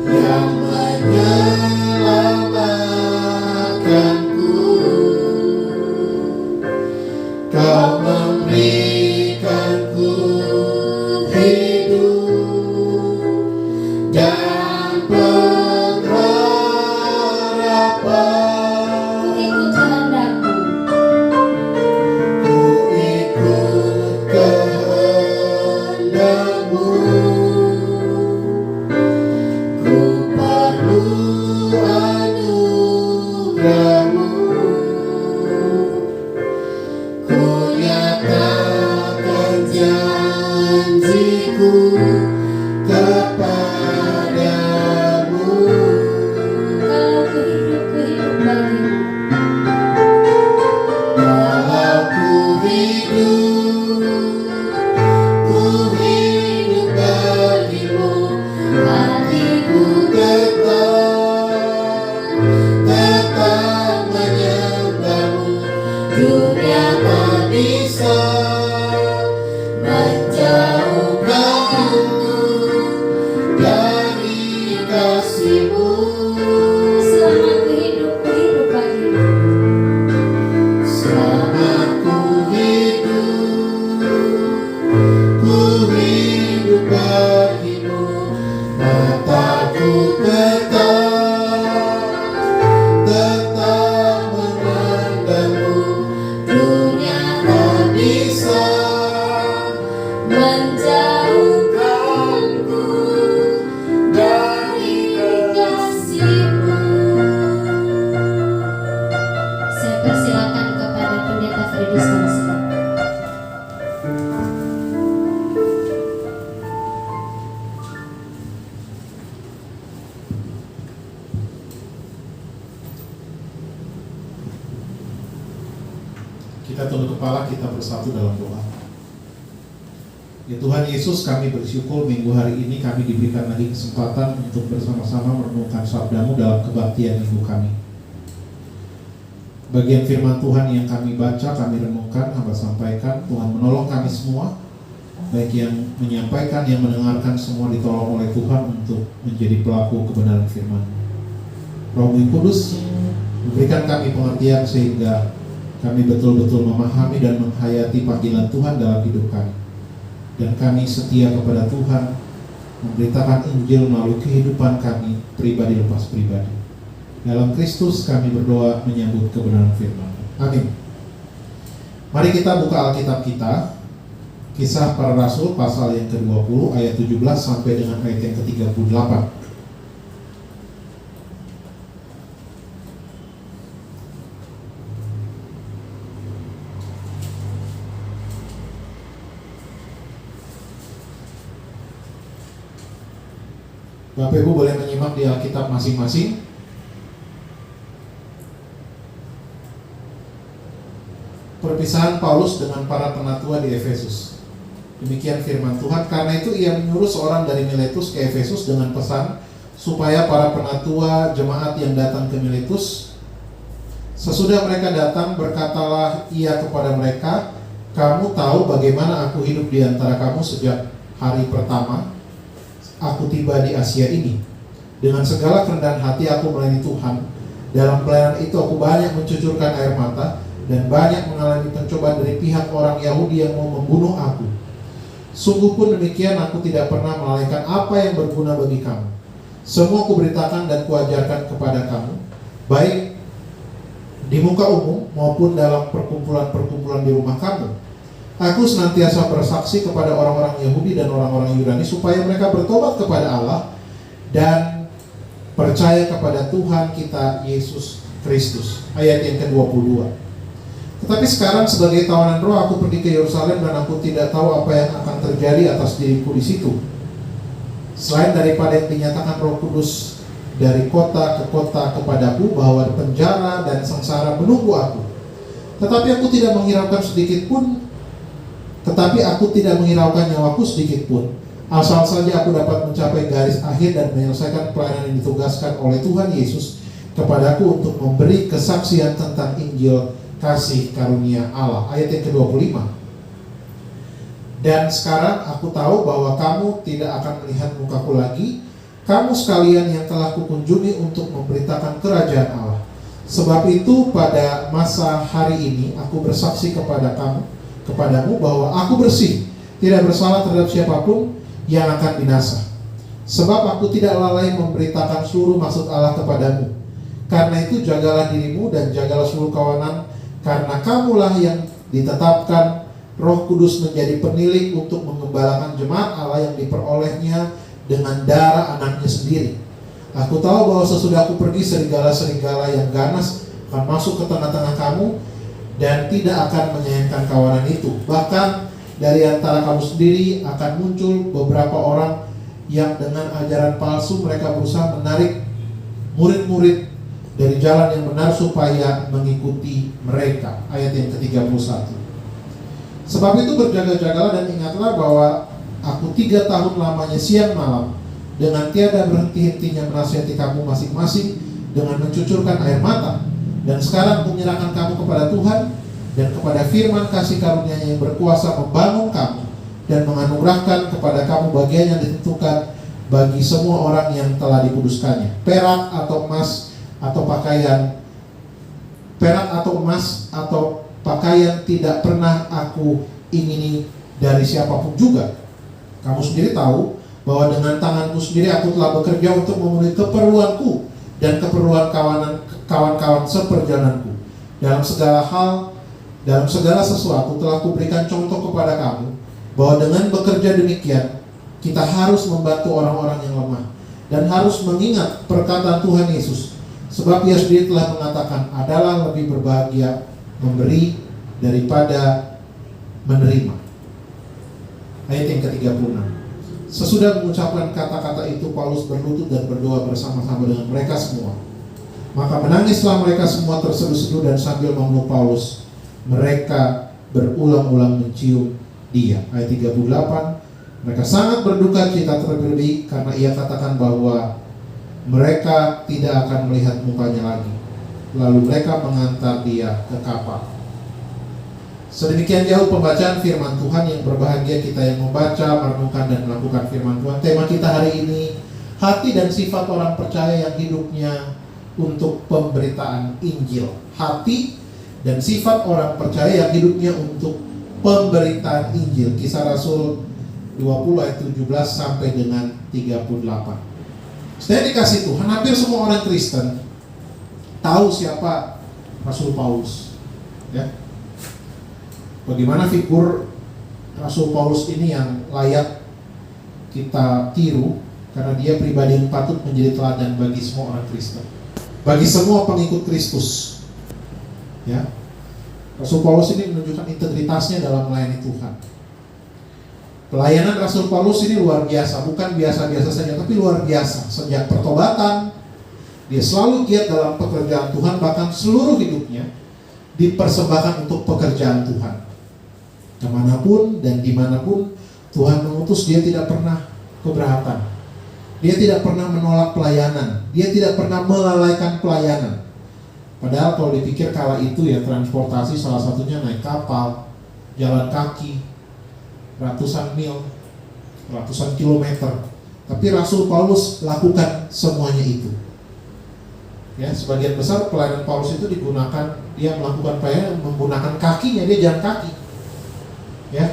yang menyelamatkanku. Kau memberikanku hidup dunia tak bisa menjauhkanku dari kasih-Mu. Selama ku hidup bagimu. Selama ku hidup bagimu, mataku tetap memandangmu. Dunia tak bisa menjauhkanku dari kasih-Mu. Saya persilakan kepada Pendeta Freddy Stansi. Kita tunduk kepala, kita bersatu dalam doa. Ya Tuhan Yesus, kami bersyukur minggu hari ini kami diberikan lagi kesempatan untuk bersama-sama merenungkan sabda-Mu dalam kebaktian minggu kami. Bagian firman Tuhan yang kami baca, kami renungkan, hamba sampaikan. Tuhan menolong kami semua, baik yang menyampaikan, yang mendengarkan, semua ditolong oleh Tuhan untuk menjadi pelaku kebenaran firman. Roh Kudus, berikan kami pengertian sehingga kami betul-betul memahami dan menghayati panggilan Tuhan dalam hidup kami. Dan kami setia kepada Tuhan, memberitakan Injil melalui kehidupan kami, pribadi lepas pribadi. Dalam Kristus kami berdoa menyambut kebenaran firman. Amin. Mari kita buka Alkitab kita, Kisah Para Rasul pasal yang ke-20 ayat 17 sampai dengan ayat yang ke-38. Bapak Ibu boleh menyimak di Alkitab masing-masing. Perpisahan Paulus dengan para penatua di Efesus. Demikian firman Tuhan. Karena itu ia menyuruh seorang dari Miletus ke Efesus dengan pesan supaya para penatua jemaat yang datang ke Miletus, sesudah mereka datang, berkatalah ia kepada mereka, kamu tahu bagaimana aku hidup di antara kamu sejak hari pertama aku tiba di Asia ini. Dengan segala kerendahan hati aku melayani Tuhan. Dalam pelayanan itu aku banyak mencucurkan air mata dan banyak mengalami pencobaan dari pihak orang Yahudi yang mau membunuh aku. Sungguh pun demikian, aku tidak pernah melalaikan apa yang berguna bagi kamu. Semua kuberitakan dan kuajarkan kepada kamu, baik di muka umum maupun dalam perkumpulan-perkumpulan di rumah kamu. Aku senantiasa bersaksi kepada orang-orang Yahudi dan orang-orang Yunani supaya mereka bertobat kepada Allah dan percaya kepada Tuhan kita Yesus Kristus. Ayat yang ke-22. Tetapi sekarang sebagai tawanan roh aku pergi ke Yerusalem dan aku tidak tahu apa yang akan terjadi atas diriku di situ, selain daripada yang dinyatakan Roh Kudus dari kota ke kota kepadaku bahwa penjara dan sengsara menunggu aku. Tetapi aku tidak menghiraukan nyawaku sedikit pun, asal saja aku dapat mencapai garis akhir dan menyelesaikan pelayanan yang ditugaskan oleh Tuhan Yesus kepadaku untuk memberi kesaksian tentang Injil kasih karunia Allah. Ayat yang ke-25. Dan sekarang aku tahu bahwa kamu tidak akan melihat mukaku lagi, kamu sekalian yang telah kukunjungi untuk memberitakan kerajaan Allah. Sebab itu pada masa hari ini aku bersaksi kepadamu bahwa aku bersih, tidak bersalah terhadap siapapun yang akan binasa. Sebab aku tidak lalai memberitakan seluruh maksud Allah kepadamu. Karena itu jagalah dirimu dan jagalah seluruh kawanan, karena kamulah yang ditetapkan Roh Kudus menjadi penilik untuk mengembalakan jemaat Allah yang diperolehnya dengan darah anaknya sendiri. Aku tahu bahwa sesudah aku pergi, serigala-serigala yang ganas akan masuk ke tengah-tengah kamu dan tidak akan menyayangkan kawanan itu. Bahkan dari antara kamu sendiri akan muncul beberapa orang yang dengan ajaran palsu mereka berusaha menarik murid-murid dari jalan yang benar supaya mengikuti mereka. Ayat yang ke-31. Sebab itu berjaga-jagalah dan ingatlah bahwa aku 3 tahun lamanya siang malam dengan tiada berhenti-hentinya menasihati kamu masing-masing dengan mencucurkan air mata. Dan sekarang aku menyerahkan kamu kepada Tuhan dan kepada firman kasih karunia-Nya yang berkuasa membangun kamu dan menganugerahkan kepada kamu bagian yang ditentukan bagi semua orang yang telah dikuduskannya. Perak atau emas atau pakaian tidak pernah aku ingini dari siapapun juga. Kamu sendiri tahu bahwa dengan tanganku sendiri aku telah bekerja untuk memenuhi keperluanku dan keperluan kawan-kawan seperjalananku. Dalam segala hal, dalam segala sesuatu telah kuberikan contoh kepada kamu bahwa dengan bekerja demikian kita harus membantu orang-orang yang lemah dan harus mengingat perkataan Tuhan Yesus, sebab Ia sendiri telah mengatakan, adalah lebih berbahagia memberi daripada menerima. Ayat yang ke-36. Sesudah mengucapkan kata-kata itu, Paulus berlutut dan berdoa bersama-sama dengan mereka semua. Maka menangislah mereka semua terseduh-seduh, dan sambil memeluk Paulus, mereka berulang-ulang mencium dia. Ayat 38. Mereka sangat berduka cita terlebih karena ia katakan bahwa mereka tidak akan melihat mukanya lagi. Lalu mereka mengantar dia ke kapal. Sedemikian jauh pembacaan firman Tuhan. Yang berbahagia kita yang membaca, merenungkan dan melakukan firman Tuhan. Tema kita hari ini, hati dan sifat orang percaya yang hidupnya untuk pemberitaan Injil. Hati dan sifat orang percaya yang hidupnya untuk pemberitaan Injil. Kisah Rasul 20 ayat 17 sampai dengan 38. Saya dikasih Tuhan, hampir semua orang Kristen tahu siapa Rasul Paulus, ya. Bagaimana figur Rasul Paulus ini yang layak kita tiru, karena dia pribadi yang patut menjadi teladan bagi semua orang Kristen, bagi semua pengikut Kristus, ya. Rasul Paulus ini menunjukkan integritasnya dalam melayani Tuhan. Pelayanan Rasul Paulus ini luar biasa, bukan biasa-biasa saja, tapi luar biasa. Sejak pertobatan, dia selalu giat dalam pekerjaan Tuhan, bahkan seluruh hidupnya dipersembahkan untuk pekerjaan Tuhan. Kemanapun dan dimanapun Tuhan mengutus, dia tidak pernah keberatan. Dia tidak pernah menolak pelayanan. Dia tidak pernah melalaikan pelayanan. Padahal kalau dipikir kala itu ya, transportasi salah satunya naik kapal, jalan kaki, ratusan mil, ratusan kilometer. Tapi Rasul Paulus lakukan semuanya itu. Ya, sebagian besar pelayanan Paulus itu digunakan, dia melakukan pelayanan menggunakan kakinya, dia jalan kaki. Ya,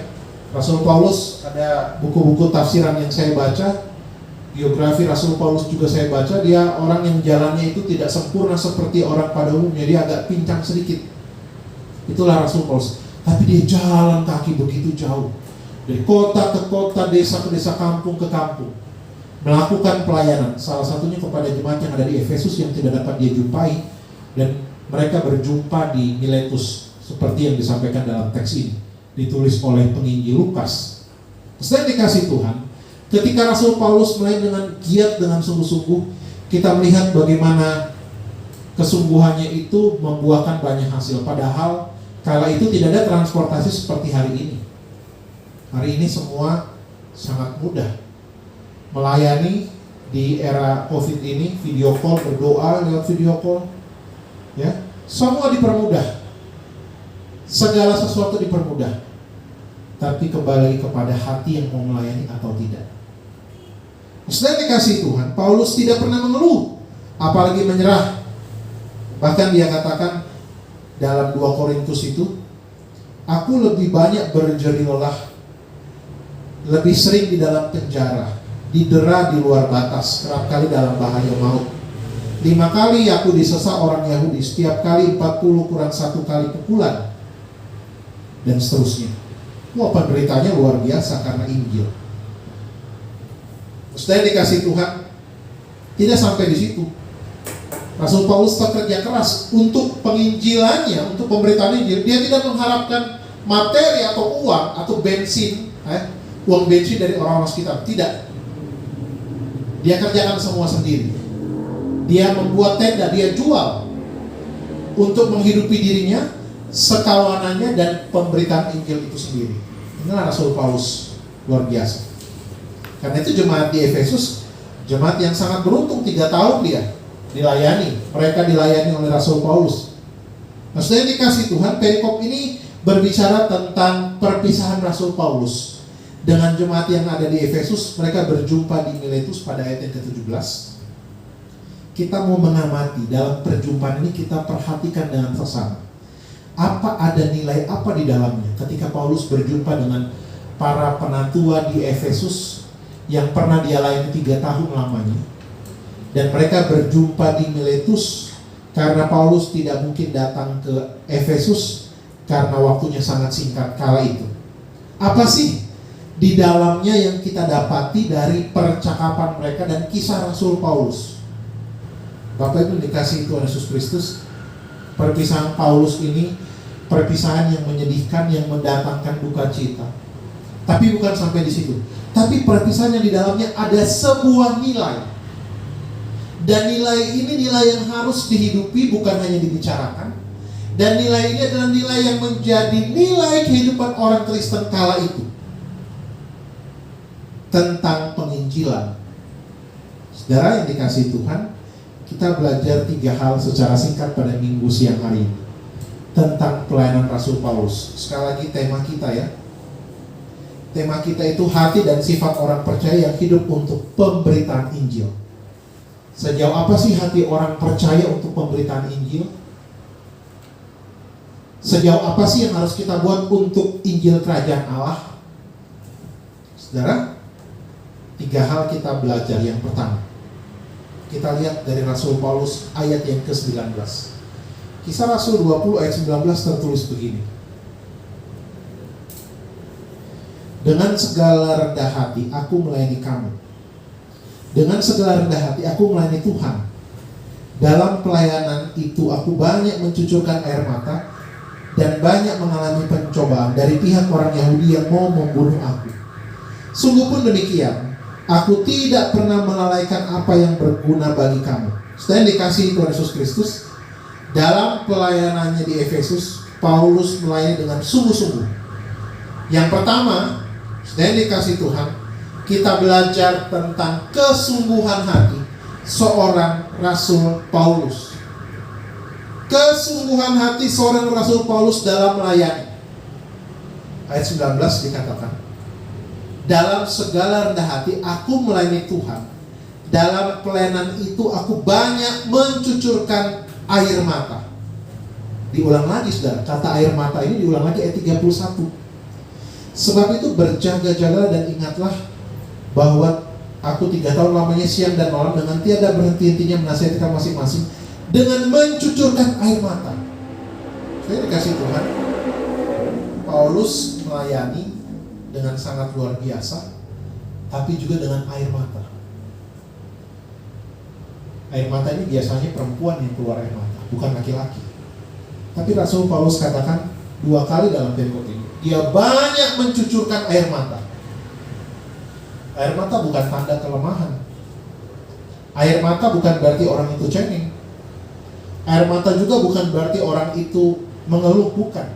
Rasul Paulus, ada buku-buku tafsiran yang saya baca, biografi Rasul Paulus juga saya baca, dia orang yang jalannya itu tidak sempurna seperti orang pada umumnya, dia agak pincang sedikit. Itulah Rasul Paulus. Tapi dia jalan kaki begitu jauh, dari kota ke kota, desa ke desa, kampung ke kampung, melakukan pelayanan. Salah satunya kepada jemaat yang ada di Efesus yang tidak dapat dia jumpai, dan mereka berjumpa di Miletus seperti yang disampaikan dalam teks ini, ditulis oleh penginjil Lukas. Setelah dikasih Tuhan, ketika Rasul Paulus melayani dengan giat, dengan sungguh-sungguh, kita melihat bagaimana kesungguhannya itu membuahkan banyak hasil. Padahal kala itu tidak ada transportasi seperti hari ini. Hari ini semua sangat mudah. Melayani di era COVID ini, video call, berdoa lewat video call, ya, semua dipermudah. Segala sesuatu dipermudah. Tapi kembali kepada hati yang mau melayani atau tidak. Setelah dikasih Tuhan, Paulus tidak pernah mengeluh, apalagi menyerah. Bahkan dia katakan dalam 2 Korintus itu, aku lebih banyak berjerih lelah, lebih sering di dalam penjara, didera di luar batas, kerap kali dalam bahaya maut. 5 kali aku disesat orang Yahudi, setiap kali 40 kurang 1 kali pukulan, dan seterusnya. Wah, penderitanya luar biasa karena Injil. Setelah dikasih Tuhan, tidak sampai di situ. Rasul Paulus bekerja keras untuk penginjilannya, untuk pemberitaan Injil. Dia tidak mengharapkan materi atau uang atau bensin, uang bensin dari orang-orang sekitar. Tidak. Dia kerjakan semua sendiri. Dia membuat tenda, dia jual untuk menghidupi dirinya, sekawanannya, dan pemberitaan Injil itu sendiri. Inilah Rasul Paulus, luar biasa. Karena itu jemaat di Efesus, jemaat yang sangat beruntung, 3 tahun dia dilayani. Mereka dilayani oleh Rasul Paulus. Nah, saudara yang dikasih Tuhan, perikop ini berbicara tentang perpisahan Rasul Paulus dengan jemaat yang ada di Efesus. Mereka berjumpa di Miletus pada ayat yang ke-17. Kita mau mengamati dalam perjumpaan ini, kita perhatikan dengan sesama. Apa ada nilai apa di dalamnya ketika Paulus berjumpa dengan para penatua di Efesus yang pernah dia layani 3 tahun lamanya, dan mereka berjumpa di Miletus karena Paulus tidak mungkin datang ke Efesus karena waktunya sangat singkat kala itu. Apa sih di dalamnya yang kita dapati dari percakapan mereka dan kisah Rasul Paulus? Bapak Ibu dikasih Tuhan Yesus Kristus, perpisahan Paulus ini perpisahan yang menyedihkan, yang mendatangkan duka cita. Tapi bukan sampai di situ. Tapi perpisahan yang di dalamnya ada sebuah nilai. Dan nilai ini nilai yang harus dihidupi, bukan hanya dibicarakan. Dan nilai ini adalah nilai yang menjadi nilai kehidupan orang Kristen kala itu. Tentang penginjilan. Saudara yang dikasihi Tuhan, kita belajar 3 hal secara singkat pada minggu siang hari ini tentang pelayanan Rasul Paulus. Sekali lagi tema kita ya. Tema kita itu hati dan sifat orang percaya yang hidup untuk pemberitaan Injil. Sejauh apa sih hati orang percaya untuk pemberitaan Injil? Sejauh apa sih yang harus kita buat untuk Injil Kerajaan Allah? Saudara, 3 hal kita belajar. Yang pertama, kita lihat dari Rasul Paulus ayat yang ke-19. Kisah Rasul 20 ayat 19 tertulis begini. Dengan segala rendah hati aku melayani kamu. Dengan segala rendah hati aku melayani Tuhan. Dalam pelayanan itu aku banyak mencucurkan air mata dan banyak mengalami pencobaan dari pihak orang Yahudi yang mau membunuh aku. Sungguh pun demikian, aku tidak pernah melalaikan apa yang berguna bagi kamu. Setelah dikasihi Tuhan Yesus Kristus, dalam pelayanannya di Efesus, Paulus melayani dengan sungguh-sungguh. Yang pertama, setelah dikasihi Tuhan, kita belajar tentang kesungguhan hati seorang Rasul Paulus. Kesungguhan hati seorang Rasul Paulus dalam melayani. Ayat 19 dikatakan, dalam segala rendah hati aku melayani Tuhan. Dalam pelayanan itu aku banyak mencucurkan air mata. Diulang lagi saudara, kata air mata ini diulang lagi ayat 31. Sebab itu berjaga-jaga dan ingatlah bahwa aku 3 tahun lamanya siang dan malam dengan tiada berhenti-hentinya menasihati kamu masing-masing dengan mencucurkan air mata. Saya dikasih Tuhan, Paulus melayani dengan sangat luar biasa, tapi juga dengan air mata. Air mata ini biasanya perempuan yang keluar air mata, bukan laki-laki. Tapi Rasul Paulus katakan 2 kali dalam perikop ini, dia banyak mencucurkan air mata. Air mata bukan tanda kelemahan. Air mata bukan berarti orang itu cengeng. Air mata juga bukan berarti orang itu mengeluh, bukan.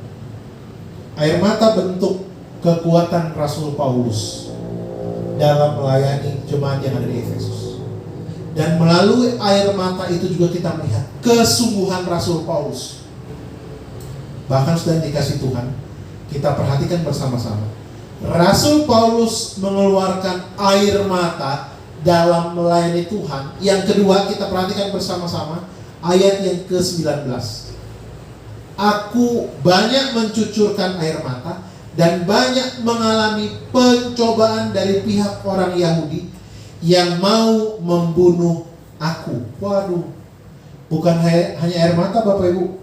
Air mata bentuk kekuatan Rasul Paulus dalam melayani jemaat yang ada di Efesus. Dan melalui air mata itu juga kita melihat kesungguhan Rasul Paulus. Bahkan sudah dikasih Tuhan, kita perhatikan bersama-sama. Rasul Paulus mengeluarkan air mata dalam melayani Tuhan. Yang kedua, kita perhatikan bersama-sama ayat yang ke-19. Aku banyak mencucurkan air mata dan banyak mengalami pencobaan dari pihak orang Yahudi yang mau membunuh aku. Waduh, bukan hanya air mata Bapak Ibu,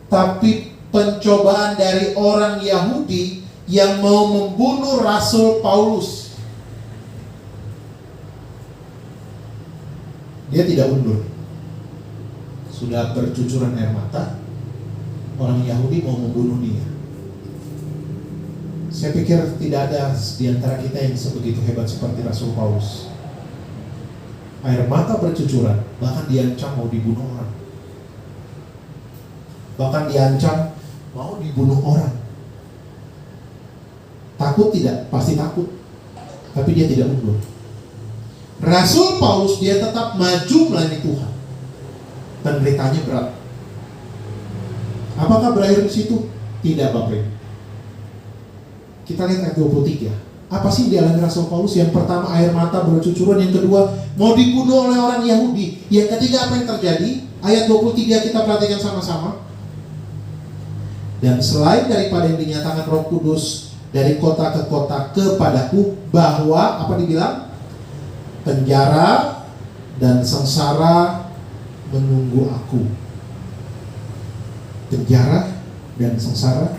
tapi pencobaan dari orang Yahudi yang mau membunuh Rasul Paulus. Dia tidak undur. Sudah bercucuran air mata, orang Yahudi mau membunuh dia. Saya pikir tidak ada di antara kita yang sebegitu hebat seperti Rasul Paulus. Air mata bercucuran, bahkan diancam mau dibunuh orang. Bahkan diancam mau dibunuh orang. Takut tidak? Pasti takut. Tapi dia tidak mundur. Rasul Paulus dia tetap maju melayani Tuhan. Penderitaannya berat. Apakah berakhir di situ? Tidak, Bapak Ibu. Kita lihat ayat 23. Apa sih yang dialami Rasul Paulus? Yang pertama air mata bercucuran, yang kedua mau dibunuh oleh orang Yahudi. Yang ketiga apa yang terjadi? Ayat 23 kita perhatikan sama-sama. Dan selain daripada yang dinyatakan Roh Kudus dari kota ke kota kepadaku, bahwa apa dibilang? Penjara dan sengsara menunggu aku. Penjara dan sengsara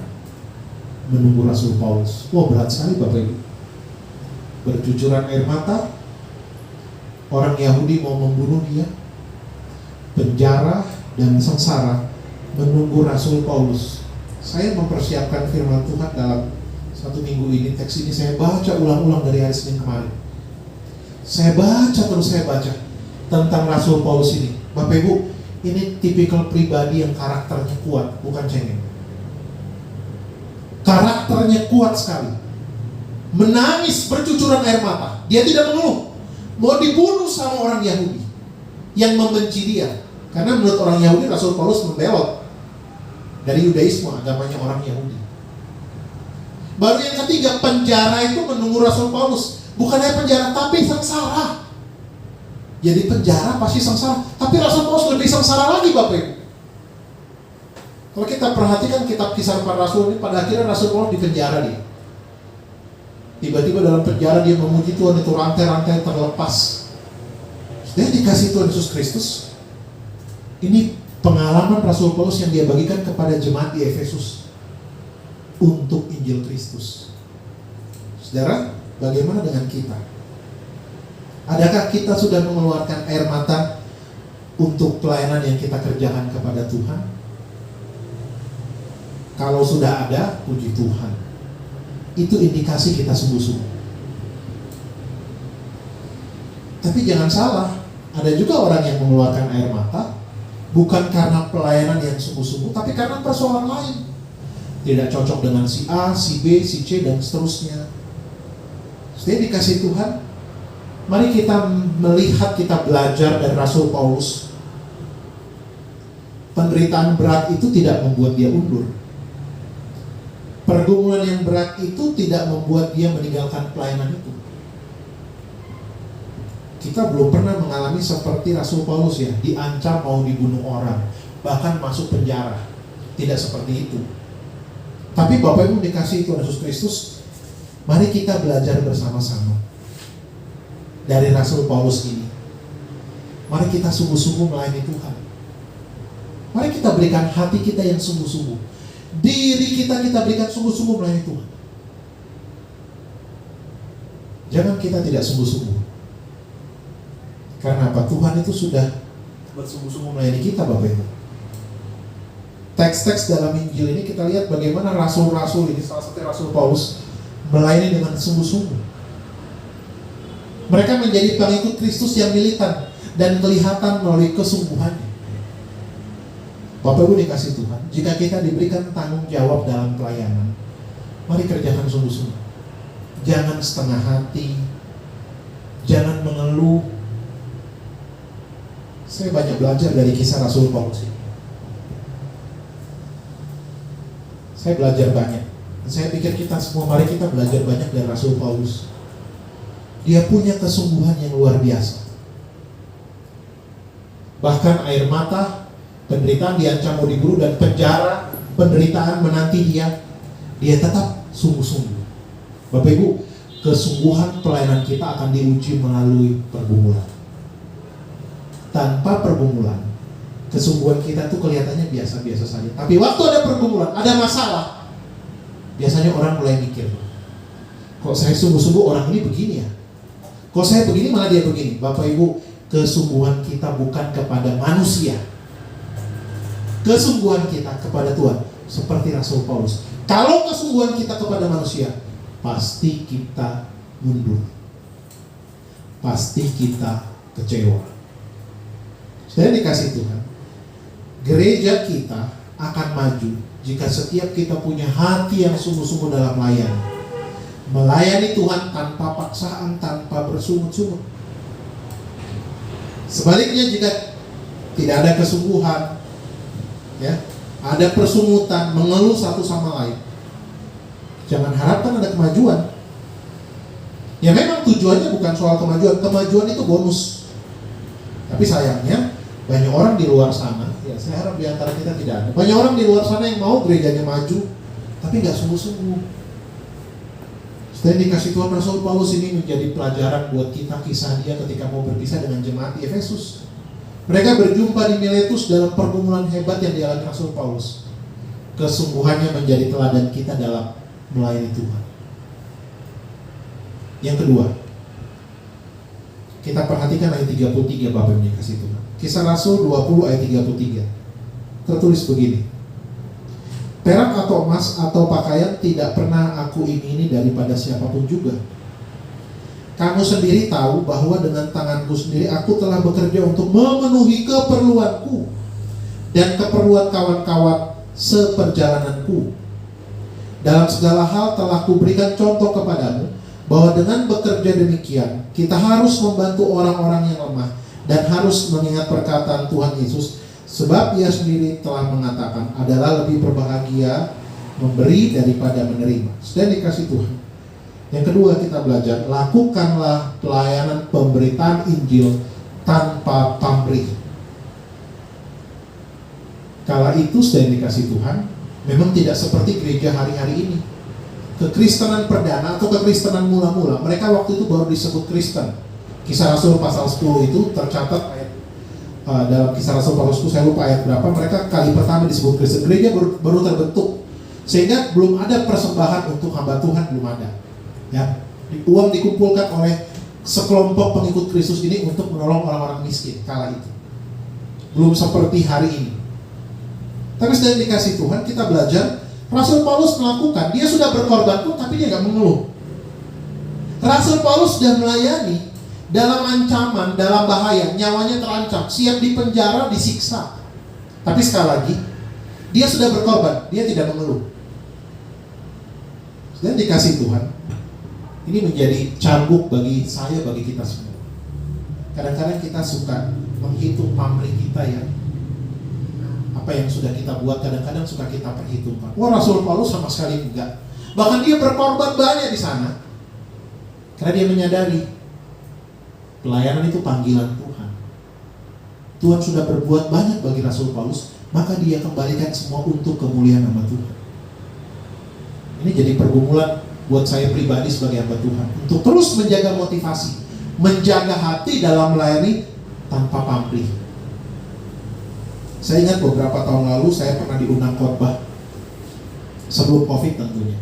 menunggu Rasul Paulus. Wah, berat sekali Bapak Ibu. Bercucuran air mata, orang Yahudi mau membunuh dia, penjara dan sengsara menunggu Rasul Paulus. Saya mempersiapkan firman Tuhan dalam satu minggu ini. Teks ini saya baca ulang-ulang dari hari Senin kemarin. Saya baca tentang Rasul Paulus ini. Bapak Ibu, ini tipikal pribadi yang karakternya kuat, bukan cengeng. Karakternya kuat sekali. Menangis bercucuran air mata. Dia tidak mengeluh. Mau dibunuh sama orang Yahudi yang membenci dia. Karena menurut orang Yahudi Rasul Paulus membelot dari Yudaisme, agamanya orang Yahudi. Baru yang ketiga, penjara itu menunggu Rasul Paulus. Bukan hanya penjara, tapi sengsara. Jadi penjara pasti sengsara, tapi Rasul Paulus lebih sengsara lagi Bapak Ibu. Kalau kita perhatikan kitab Kisah Para Rasul ini, pada akhirnya Rasul Paulus di penjara dia. Tiba-tiba dalam penjara dia memuji Tuhan, itu rantai-rantai terlepas. Dia dikasih Tuhan Yesus Kristus. Ini pengalaman Rasul Paulus yang dia bagikan kepada jemaat di Efesus untuk Injil Kristus. Saudara, bagaimana dengan kita? Adakah kita sudah mengeluarkan air mata untuk pelayanan yang kita kerjakan kepada Tuhan? Kalau sudah ada, puji Tuhan. Itu indikasi kita sungguh-sungguh. Tapi jangan salah, ada juga orang yang mengeluarkan air mata bukan karena pelayanan yang sungguh-sungguh, tapi karena persoalan lain. Tidak cocok dengan si A, si B, si C, dan seterusnya. Jadi dikasih Tuhan, mari kita melihat, kita belajar dari Rasul Paulus. Penderitaan berat itu tidak membuat dia undur. Pergumulan yang berat itu tidak membuat dia meninggalkan pelayanan itu. Kita belum pernah mengalami seperti Rasul Paulus ya, diancam mau dibunuh orang, bahkan masuk penjara. Tidak seperti itu. Tapi Bapak Ibu dikasih Tuhan Yesus Kristus, mari kita belajar bersama-sama dari Rasul Paulus ini. Mari kita sungguh-sungguh melayani Tuhan. Mari kita berikan hati kita yang sungguh-sungguh. Diri kita berikan sungguh-sungguh melayani Tuhan. Jangan kita tidak sungguh-sungguh. Karena apa? Tuhan itu sudah bersungguh-sungguh melayani kita Bapak Ibu. Teks-teks dalam Injil ini kita lihat bagaimana rasul-rasul ini, salah satu Rasul Paulus, melayani dengan sungguh-sungguh. Mereka menjadi pengikut Kristus yang militan dan kelihatan melalui kesungguhannya. Bapak Ibu dikasih Tuhan, jika kita diberikan tanggung jawab dalam pelayanan, mari kerjakan sungguh-sungguh. Jangan setengah hati, jangan mengeluh. Saya banyak belajar dari kisah Rasul Paulus ini. Saya belajar banyak. Saya pikir kita semua, mari kita belajar banyak dari Rasul Paulus. Dia punya kesungguhan yang luar biasa. Bahkan air mata, penderitaan, diancam mau dibunuh, dan penjara, penderitaan menanti dia. Dia tetap sungguh-sungguh. Bapak Ibu, kesungguhan pelayanan kita akan diuji melalui pergumulan. Tanpa pergumulan, kesungguhan kita tuh kelihatannya biasa-biasa saja. Tapi waktu ada pergumulan, ada masalah, biasanya orang mulai mikir, kok saya sungguh-sungguh orang ini begini ya? Kok saya begini malah dia begini? Bapak Ibu, kesungguhan kita bukan kepada manusia. Kesungguhan kita kepada Tuhan. Seperti Rasul Paulus. Kalau kesungguhan kita kepada manusia, pasti kita mundur. Pasti kita kecewa. Saya dikasih Tuhan, gereja kita akan maju jika setiap kita punya hati yang sungguh-sungguh dalam melayani. Melayani Tuhan tanpa paksaan, tanpa bersungut-sungut. Sebaliknya jika tidak ada kesungguhan, ya, ada persungutan, mengeluh satu sama lain. Jangan harapkan ada kemajuan. Ya memang tujuannya bukan soal kemajuan. Kemajuan itu bonus. Tapi sayangnya banyak orang di luar sana, ya saya harap di antara kita tidak ada. Banyak orang di luar sana yang mau gerejanya maju, tapi nggak sungguh-sungguh. Setelah dikasih Tuhan, Rasul Paulus ini menjadi pelajaran buat kita kisah dia ketika mau berpisah dengan jemaat di Efesus. Mereka berjumpa di Miletus dalam pergumulan hebat yang dialami Rasul Paulus. Kesungguhannya menjadi teladan kita dalam melayani Tuhan. Yang kedua, kita perhatikan ayat 33 Bapak yang dikasih Tuhan. Kisah Rasul 20 ayat 33. Tertulis begini. Perak atau emas atau pakaian tidak pernah aku ingini daripada siapapun juga. Kamu sendiri tahu bahwa dengan tanganku sendiri aku telah bekerja untuk memenuhi keperluanku dan keperluan kawan-kawan seperjalananku. Dalam segala hal telah kuberikan contoh kepadamu bahwa dengan bekerja demikian kita harus membantu orang-orang yang lemah dan harus mengingat perkataan Tuhan Yesus, sebab Ia sendiri telah mengatakan adalah lebih berbahagia memberi daripada menerima. Sudah dikasih Tuhan. Yang kedua kita belajar, lakukanlah pelayanan pemberitaan Injil tanpa pamrih. Kala itu sudah dikasih Tuhan, memang tidak seperti gereja hari-hari ini. Kekristenan perdana atau kekristenan mula-mula, mereka waktu itu baru disebut Kristen. Kisah Rasul pasal 10 itu tercatat ayat dalam Kisah Rasul pasal 10, saya lupa ayat berapa, mereka kali pertama disebut Kristen. Gereja baru terbentuk, sehingga belum ada persembahan untuk hamba Tuhan, belum ada. Ya, uang dikumpulkan oleh sekelompok pengikut Kristus ini untuk menolong orang-orang miskin kala itu. Belum seperti hari ini. Tapi setelah dikasih Tuhan, kita belajar Rasul Paulus melakukan, dia sudah berkorban pun tapi dia nggak mengeluh. Rasul Paulus sudah melayani dalam ancaman, dalam bahaya, nyawanya terancam, siap dipenjara, disiksa. Tapi sekali lagi, dia sudah berkorban, dia tidak mengeluh. Dan dikasih Tuhan, ini menjadi cambuk bagi saya, bagi kita semua. Kadang-kadang kita suka menghitung pamrih kita ya. Apa yang sudah kita buat kadang-kadang suka kita perhitungkan. Wah, Rasul Paulus sama sekali enggak. Bahkan dia berkorban banyak di sana. Karena dia menyadari pelayanan itu panggilan Tuhan. Tuhan sudah berbuat banyak bagi Rasul Paulus, maka dia kembalikan semua untuk kemuliaan nama Tuhan. Ini jadi pergumulan buat saya pribadi sebagai hamba Tuhan untuk terus menjaga motivasi, menjaga hati dalam melayani tanpa pamrih. Saya ingat beberapa tahun lalu saya pernah diundang khotbah sebelum Covid tentunya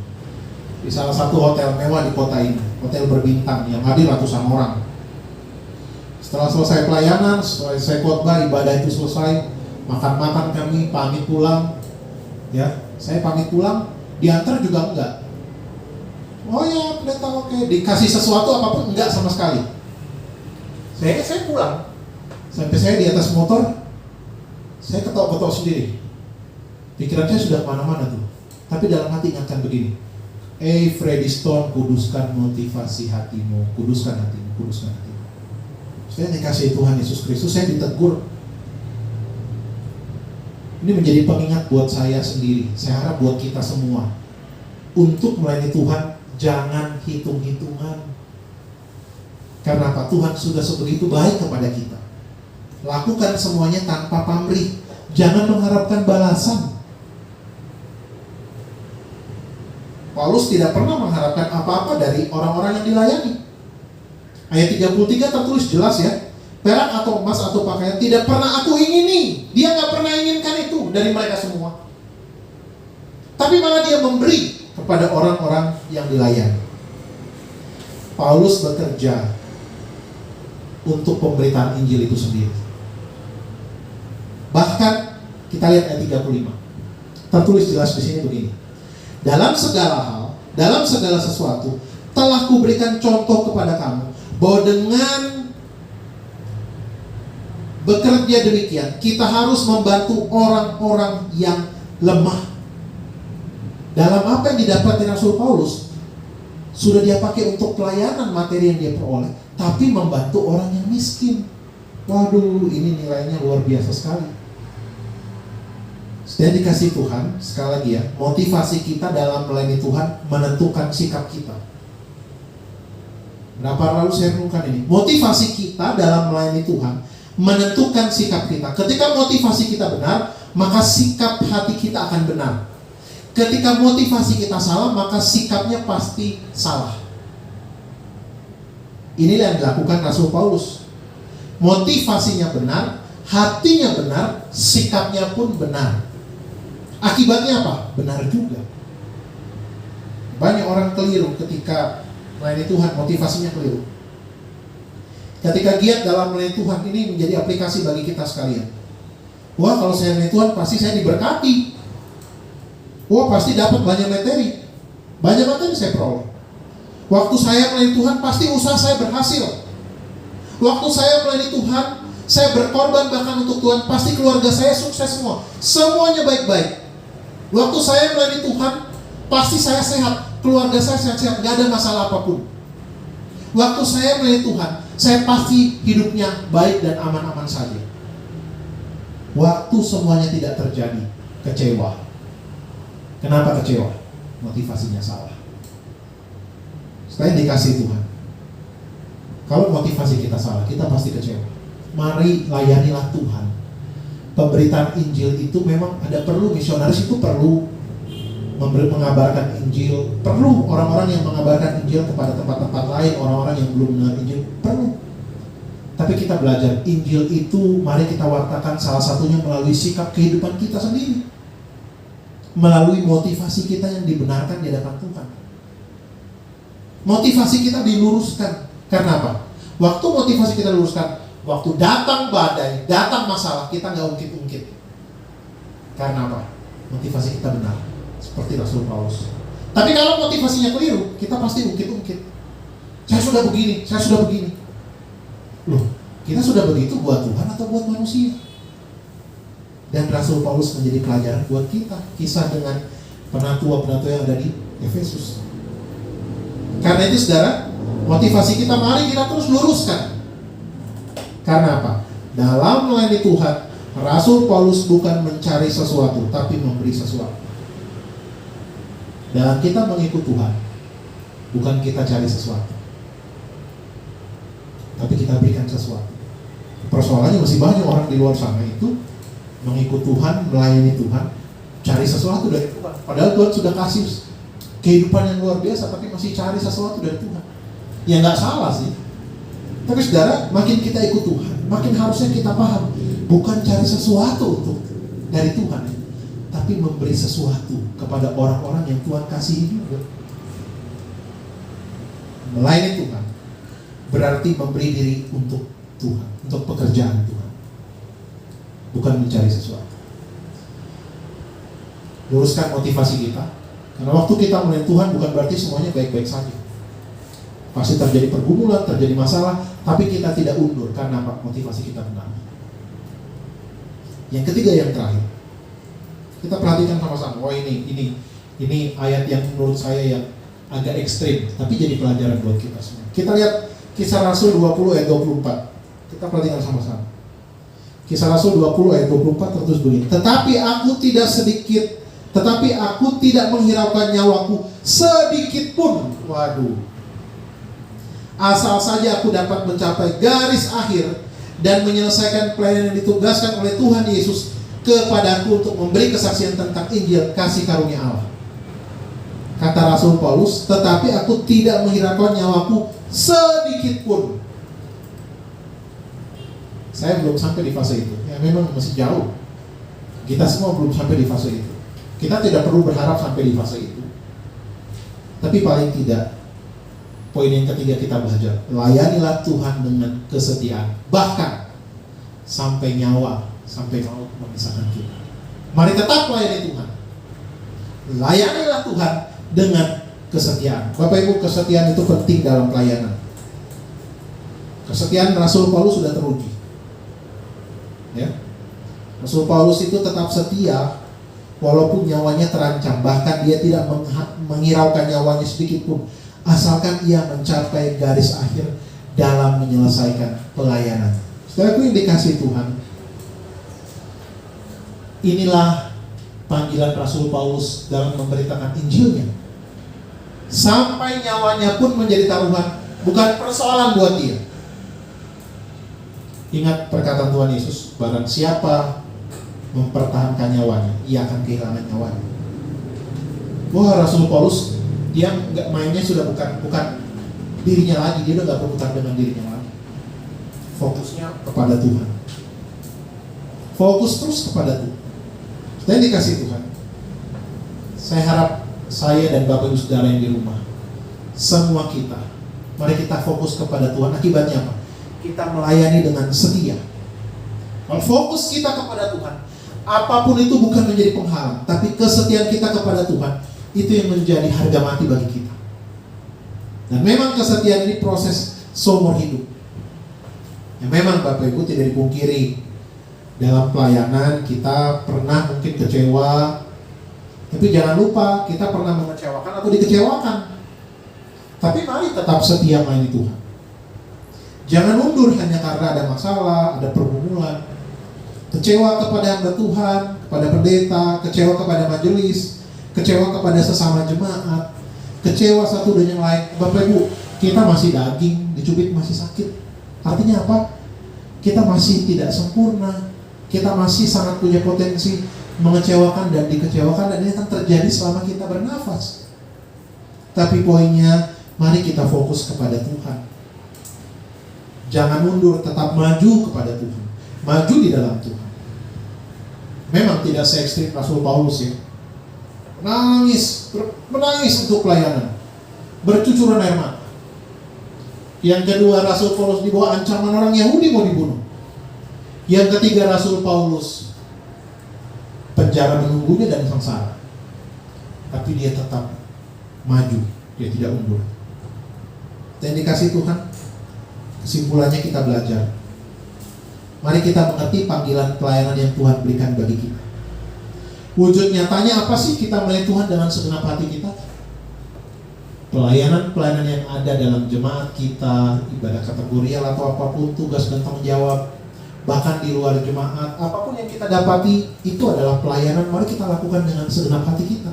di salah satu hotel mewah di kota ini, hotel berbintang yang hadir ratusan orang. Setelah selesai pelayanan, setelah saya khotbah, ibadah itu selesai, makan-makan kami pamit pulang. Ya, saya pamit pulang, diantar juga enggak. Oh ya, pendeta oke, dikasih sesuatu apapun enggak sama sekali. Saya pulang, sampai saya di atas motor, saya ketawa-ketawa sendiri. Pikiran saya sudah kemana-mana tuh. Tapi dalam hati ingatkan begini, Freddy Stone, kuduskan motivasi hatimu, kuduskan hatimu, kuduskan hatimu. Saya dikasih Tuhan Yesus Kristus, saya ditegur. Ini menjadi pengingat buat saya sendiri, saya harap buat kita semua. Untuk melayani Tuhan, jangan hitung-hitungan. Karena apa? Tuhan sudah sebegitu baik kepada kita. Lakukan semuanya tanpa pamrih. Jangan mengharapkan balasan. Paulus tidak pernah mengharapkan apa-apa dari orang-orang yang dilayani. Ayat 33 tertulis jelas ya. Perak atau emas atau pakaian tidak pernah aku ingini. Dia gak pernah inginkan itu dari mereka semua. Tapi malah dia memberi kepada orang-orang yang dilayani. Paulus bekerja untuk pemberitaan Injil itu sendiri. Bahkan kita lihat ayat 35. Tertulis jelas di sini begini. Dalam segala hal, dalam segala sesuatu telah kuberikan contoh kepada kamu bahwa dengan bekerja demikian kita harus membantu orang-orang yang lemah. Dalam apa yang didapati Rasul Paulus, sudah dia pakai untuk pelayanan materi yang dia peroleh, tapi membantu orang yang miskin. Waduh, ini nilainya luar biasa sekali. Dan dikasih Tuhan, sekali lagi ya, motivasi kita dalam melayani Tuhan menentukan sikap kita. Berapa lalu saya renungkan ini, motivasi kita dalam melayani Tuhan menentukan sikap kita. Ketika motivasi kita benar, maka sikap hati kita akan benar. Ketika motivasi kita salah, maka sikapnya pasti salah. Inilah yang dilakukan Rasul Paulus. Motivasinya benar, hatinya benar, sikapnya pun benar. Akibatnya apa? Benar juga. Banyak orang keliru ketika melayani Tuhan, motivasinya keliru. Ketika giat dalam melayani Tuhan, ini menjadi aplikasi bagi kita sekalian. Wah, kalau saya melayani Tuhan, pasti saya diberkati. Wah, pasti dapat banyak materi. Banyak materi saya peroleh. Waktu saya melayani Tuhan, pasti usaha saya berhasil. Waktu saya melayani Tuhan, saya berkorban bahkan untuk Tuhan, pasti keluarga saya sukses semua. Semuanya baik-baik. Waktu saya melayani Tuhan, pasti saya sehat, keluarga saya sehat-sehat, gak ada masalah apapun. Waktu saya melayani Tuhan, saya pasti hidupnya baik dan aman-aman saja. Waktu semuanya tidak terjadi, kecewa. Kenapa kecewa? Motivasinya salah. Saya dikasih Tuhan. Kalau motivasi kita salah, kita pasti kecewa. Mari layanilah Tuhan. Pemberitaan Injil itu memang ada perlu, misionaris itu perlu mengabarkan Injil, perlu orang-orang yang mengabarkan Injil kepada tempat-tempat lain, orang-orang yang belum mengenal Injil, perlu. Tapi kita belajar Injil itu, mari kita wartakan salah satunya melalui sikap kehidupan kita sendiri, melalui motivasi kita yang dibenarkan di hadapan Tuhan. Motivasi kita diluruskan. Karena apa? Waktu motivasi kita diluruskan, waktu datang badai, datang masalah, kita nggak ungkit-ungkit. Karena apa? Motivasi kita benar, seperti Rasul Paulus. Tapi kalau motivasinya keliru, kita pasti ungkit-ungkit. Saya sudah begini, saya sudah begini. Loh, kita sudah begitu buat Tuhan atau buat manusia? Dan Rasul Paulus menjadi pelajaran buat kita. Kisah dengan penatua-penatua yang ada di Efesus. Karena itu saudara, motivasi kita mari kita terus luruskan. Karena apa? Dalam melayani Tuhan, Rasul Paulus bukan mencari sesuatu, tapi memberi sesuatu. Dalam kita mengikut Tuhan, bukan kita cari sesuatu, tapi kita berikan sesuatu. Persoalannya masih banyak orang di luar sana itu mengikut Tuhan, melayani Tuhan, cari sesuatu dari Tuhan. Padahal Tuhan sudah kasih kehidupan yang luar biasa, tapi masih cari sesuatu dari Tuhan. Ya nggak salah sih. Tapi saudara, makin kita ikut Tuhan, makin harusnya kita paham, bukan cari sesuatu dari Tuhan, tapi memberi sesuatu kepada orang-orang yang Tuhan kasihi juga. Melayani Tuhan berarti memberi diri untuk Tuhan, untuk pekerjaan Tuhan, bukan mencari sesuatu. Luruskan motivasi kita. Karena waktu kita melayani Tuhan bukan berarti semuanya baik-baik saja. Pasti terjadi pergumulan, terjadi masalah, tapi kita tidak undur karena apa? Motivasi kita benar. Yang ketiga, yang terakhir, kita perhatikan sama-sama. Oh ini ayat yang menurut saya yang agak ekstrim, tapi jadi pelajaran buat kita semua. Kita lihat Kisah Rasul 20 ayat 24. Kita perhatikan sama-sama. Kisah Rasul 20 ayat 24 terus bunyi. Tetapi aku tidak menghiraukan nyawaku sedikit pun. Waduh. Asal saja aku dapat mencapai garis akhir dan menyelesaikan pelayanan yang ditugaskan oleh Tuhan Yesus kepadaku untuk memberi kesaksian tentang Injil kasih karunia Allah. Kata Rasul Paulus, tetapi aku tidak menghiraukan nyawaku sedikit pun. Saya belum sampai di fase itu. Ya memang masih jauh. Kita semua belum sampai di fase itu. Kita tidak perlu berharap sampai di fase itu. Tapi paling tidak, poin yang ketiga kita belajar, layanilah Tuhan dengan kesetiaan, bahkan sampai nyawa, sampai maut memisahkan kita. Mari tetap layani Tuhan. Layanilah Tuhan dengan kesetiaan. Bapak Ibu, kesetiaan itu penting dalam pelayanan. Kesetiaan Rasul Paulus sudah teruji. Ya. Rasul Paulus itu tetap setia walaupun nyawanya terancam, bahkan dia tidak menghiraukan nyawanya sedikit pun, asalkan ia mencapai garis akhir dalam menyelesaikan pelayanan. Saudaraku yang dikasihi Tuhan, inilah panggilan Rasul Paulus dalam memberitakan Injilnya. Sampai nyawanya pun menjadi taruhan, bukan persoalan buat dia. Ingat perkataan Tuhan Yesus, barang siapa mempertahankan nyawanya, ia akan kehilangan nyawanya. Wah, Rasul Paulus, dia nggak mainnya sudah bukan dirinya lagi, dia udah nggak berputar dengan dirinya lagi. Fokusnya kepada Tuhan. Fokus terus kepada Tuhan. Dan dikasih Tuhan. Saya harap saya dan Bapak Ibu Saudara yang di rumah, semua kita, mari kita fokus kepada Tuhan. Akibatnya apa? Kita melayani dengan setia. Kalau fokus kita kepada Tuhan, apapun itu bukan menjadi penghalang, tapi kesetiaan kita kepada Tuhan itu yang menjadi harga mati bagi kita. Dan memang kesetiaan ini proses seumur hidup. Ya memang Bapak Ibu tidak dipungkiri, dalam pelayanan kita pernah mungkin kecewa, tapi jangan lupa kita pernah mengecewakan atau dikecewakan. Tapi mari tetap setia melayani Tuhan. Jangan mundur hanya karena ada masalah, ada pergumulan. Kecewa kepada hamba Tuhan, kepada pendeta, kecewa kepada majelis, kecewa kepada sesama jemaat, kecewa satu dan yang lain. Bapak Ibu, kita masih daging, dicubit masih sakit. Artinya apa? Kita masih tidak sempurna. Kita masih sangat punya potensi mengecewakan dan dikecewakan, dan ini akan terjadi selama kita bernafas. Tapi poinnya, mari kita fokus kepada Tuhan. Jangan mundur, tetap maju kepada Tuhan. Maju di dalam Tuhan. Memang tidak se-ekstrim Rasul Paulus ya. Menangis untuk pelayanan. Bercucuran air mata. Yang kedua, Rasul Paulus dibawa ancaman orang Yahudi mau dibunuh. Yang ketiga, Rasul Paulus penjara menunggunya dan sengsara. Tapi dia tetap maju, dia tidak mundur. Dan dikasih Tuhan, kesimpulannya kita belajar. Mari kita mengerti panggilan pelayanan yang Tuhan berikan bagi kita. Wujud nyatanya apa sih kita melayani Tuhan dengan segenap hati kita? Pelayanan-pelayanan yang ada dalam jemaat kita, ibadah kategorial atau apapun, tugas dan tanggung jawab, bahkan di luar jemaat, apapun yang kita dapati, itu adalah pelayanan. Mari kita lakukan dengan segenap hati kita.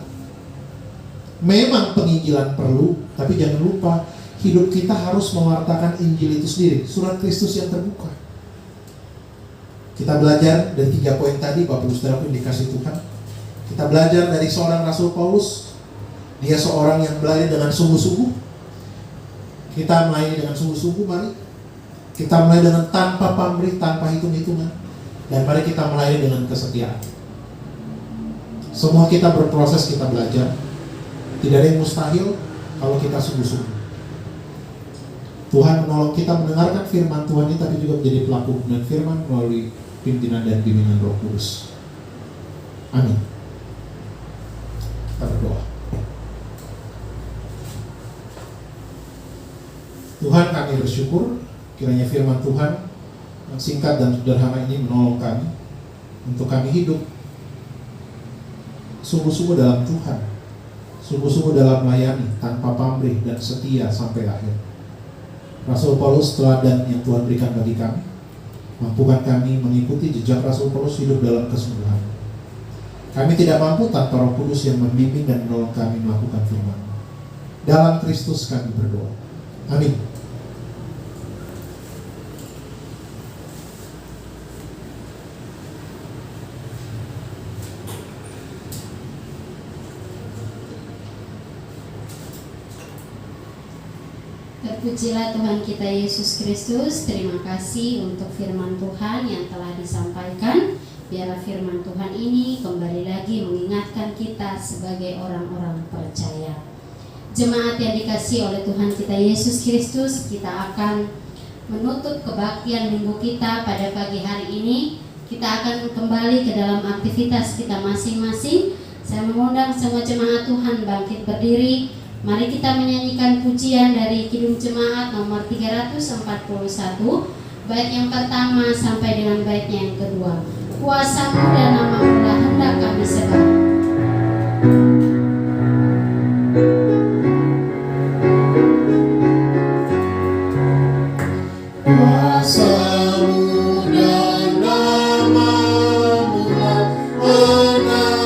Memang penginjilan perlu, tapi jangan lupa hidup kita harus mewartakan Injil itu sendiri, surat Kristus yang terbuka. Kita belajar dari 3 poin tadi, Bapak Ibu Saudara pun dikasih Tuhan. Kita belajar dari seorang Rasul Paulus. Dia seorang yang melayani dengan sungguh-sungguh. Kita melayani dengan sungguh-sungguh, mari. Kita melayani dengan tanpa pamrih, tanpa hitung-hitungan. Dan mari kita melayani dengan kesetiaan. Semua kita berproses, kita belajar. Tidak ada yang mustahil kalau kita sungguh-sungguh. Tuhan menolong kita mendengarkan firman Tuhan ini, tapi juga menjadi pelaku dan firman melalui pimpinan dan bimbingan Roh Kudus. Amin. Kita berdoa. Tuhan, kami bersyukur kiranya firman Tuhan yang singkat dan sederhana ini menolong kami untuk kami hidup sungguh-sungguh dalam Tuhan, sungguh-sungguh dalam melayani tanpa pamrih dan setia sampai akhir. Rasul Paulus teladan yang Tuhan berikan bagi kami. Mampukan kami mengikuti jejak Rasul Paulus hidup dalam kesungguhan. Kami tidak mampu tanpa Roh Kudus yang membimbing dan menolong kami melakukan firman. Dalam Kristus kami berdoa. Amin. Terpujilah Tuhan kita Yesus Kristus. Terima kasih untuk firman Tuhan yang telah disampaikan. Biarlah firman Tuhan ini kembali lagi mengingatkan kita sebagai orang-orang percaya. Jemaat yang dikasihi oleh Tuhan kita Yesus Kristus, kita akan menutup kebaktian minggu kita pada pagi hari ini. Kita akan kembali ke dalam aktivitas kita masing-masing. Saya mengundang semua jemaat Tuhan bangkit berdiri. Mari kita menyanyikan pujian dari Kidung Jemaat nomor 341, bait yang pertama sampai dengan baitnya yang kedua. Kuasa-Mu dan Nama-Mu lah hendak kami sembah. Kuasa-Mu dan Nama-Mu lah hendak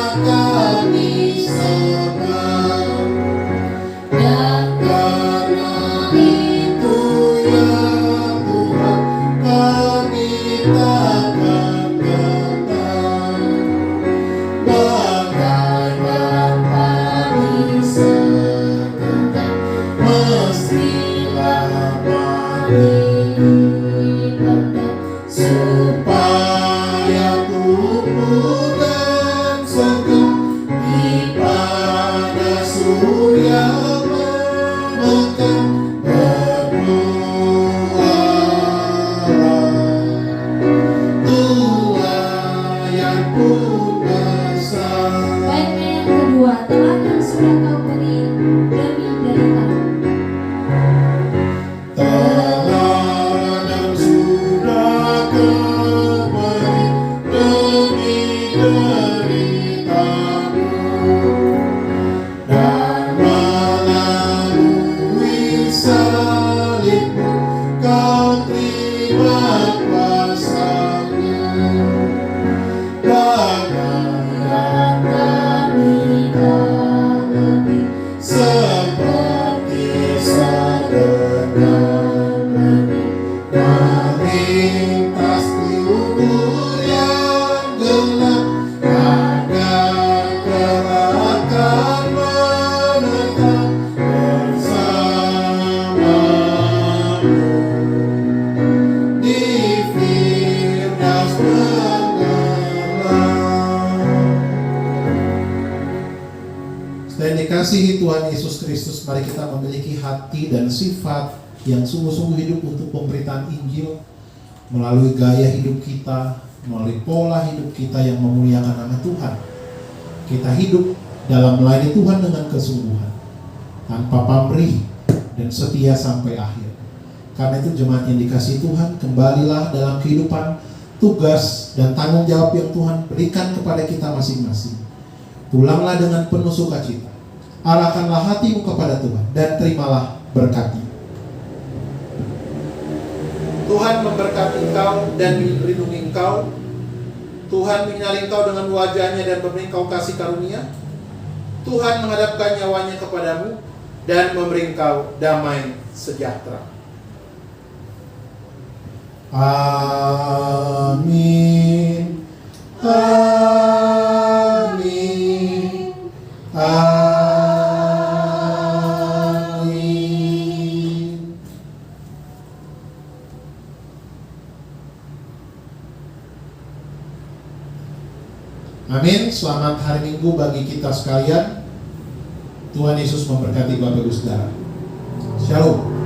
yang memegang berdua Tuhan yang pun besar. Baiknya yang kedua, teladan sudah kau beri demi derita. Teladan sudah kau beri demi deritamu, dan melalui salibmu kau terima kuasamu. Bagaikan kami tak lebih seperti sedengan benih melintas di ubur yang gelap, agar kelak akan menetap bersamamu di Firdaus tenggelam. Selain dikasihi Tuhan Yesus Kristus, mari kita memiliki hati dan sifat yang sungguh-sungguh hidup untuk pemberitaan Injil melalui gaya hidup kita, melalui pola hidup kita yang memuliakan nama Tuhan. Kita hidup dalam melayani Tuhan dengan kesungguhan, tanpa pamrih dan setia sampai akhir. Karena itu jemaat yang dikasihi Tuhan, kembalilah dalam kehidupan tugas dan tanggung jawab yang Tuhan berikan kepada kita masing-masing. Pulanglah dengan penuh sukacita, arahkanlah hatimu kepada Tuhan, dan terimalah berkat-Nya. Tuhan memberkati engkau dan melindungi engkau. Tuhan menyinari engkau dengan wajah-Nya dan memberi engkau kasih karunia. Tuhan menghadapkan nyawanya kepadamu dan memberi engkau damai sejahtera. Amin. Amin. Amin. Amin. Selamat hari Minggu bagi kita sekalian. Tuhan Yesus memberkati Bapak Ibu Saudara. Shalom.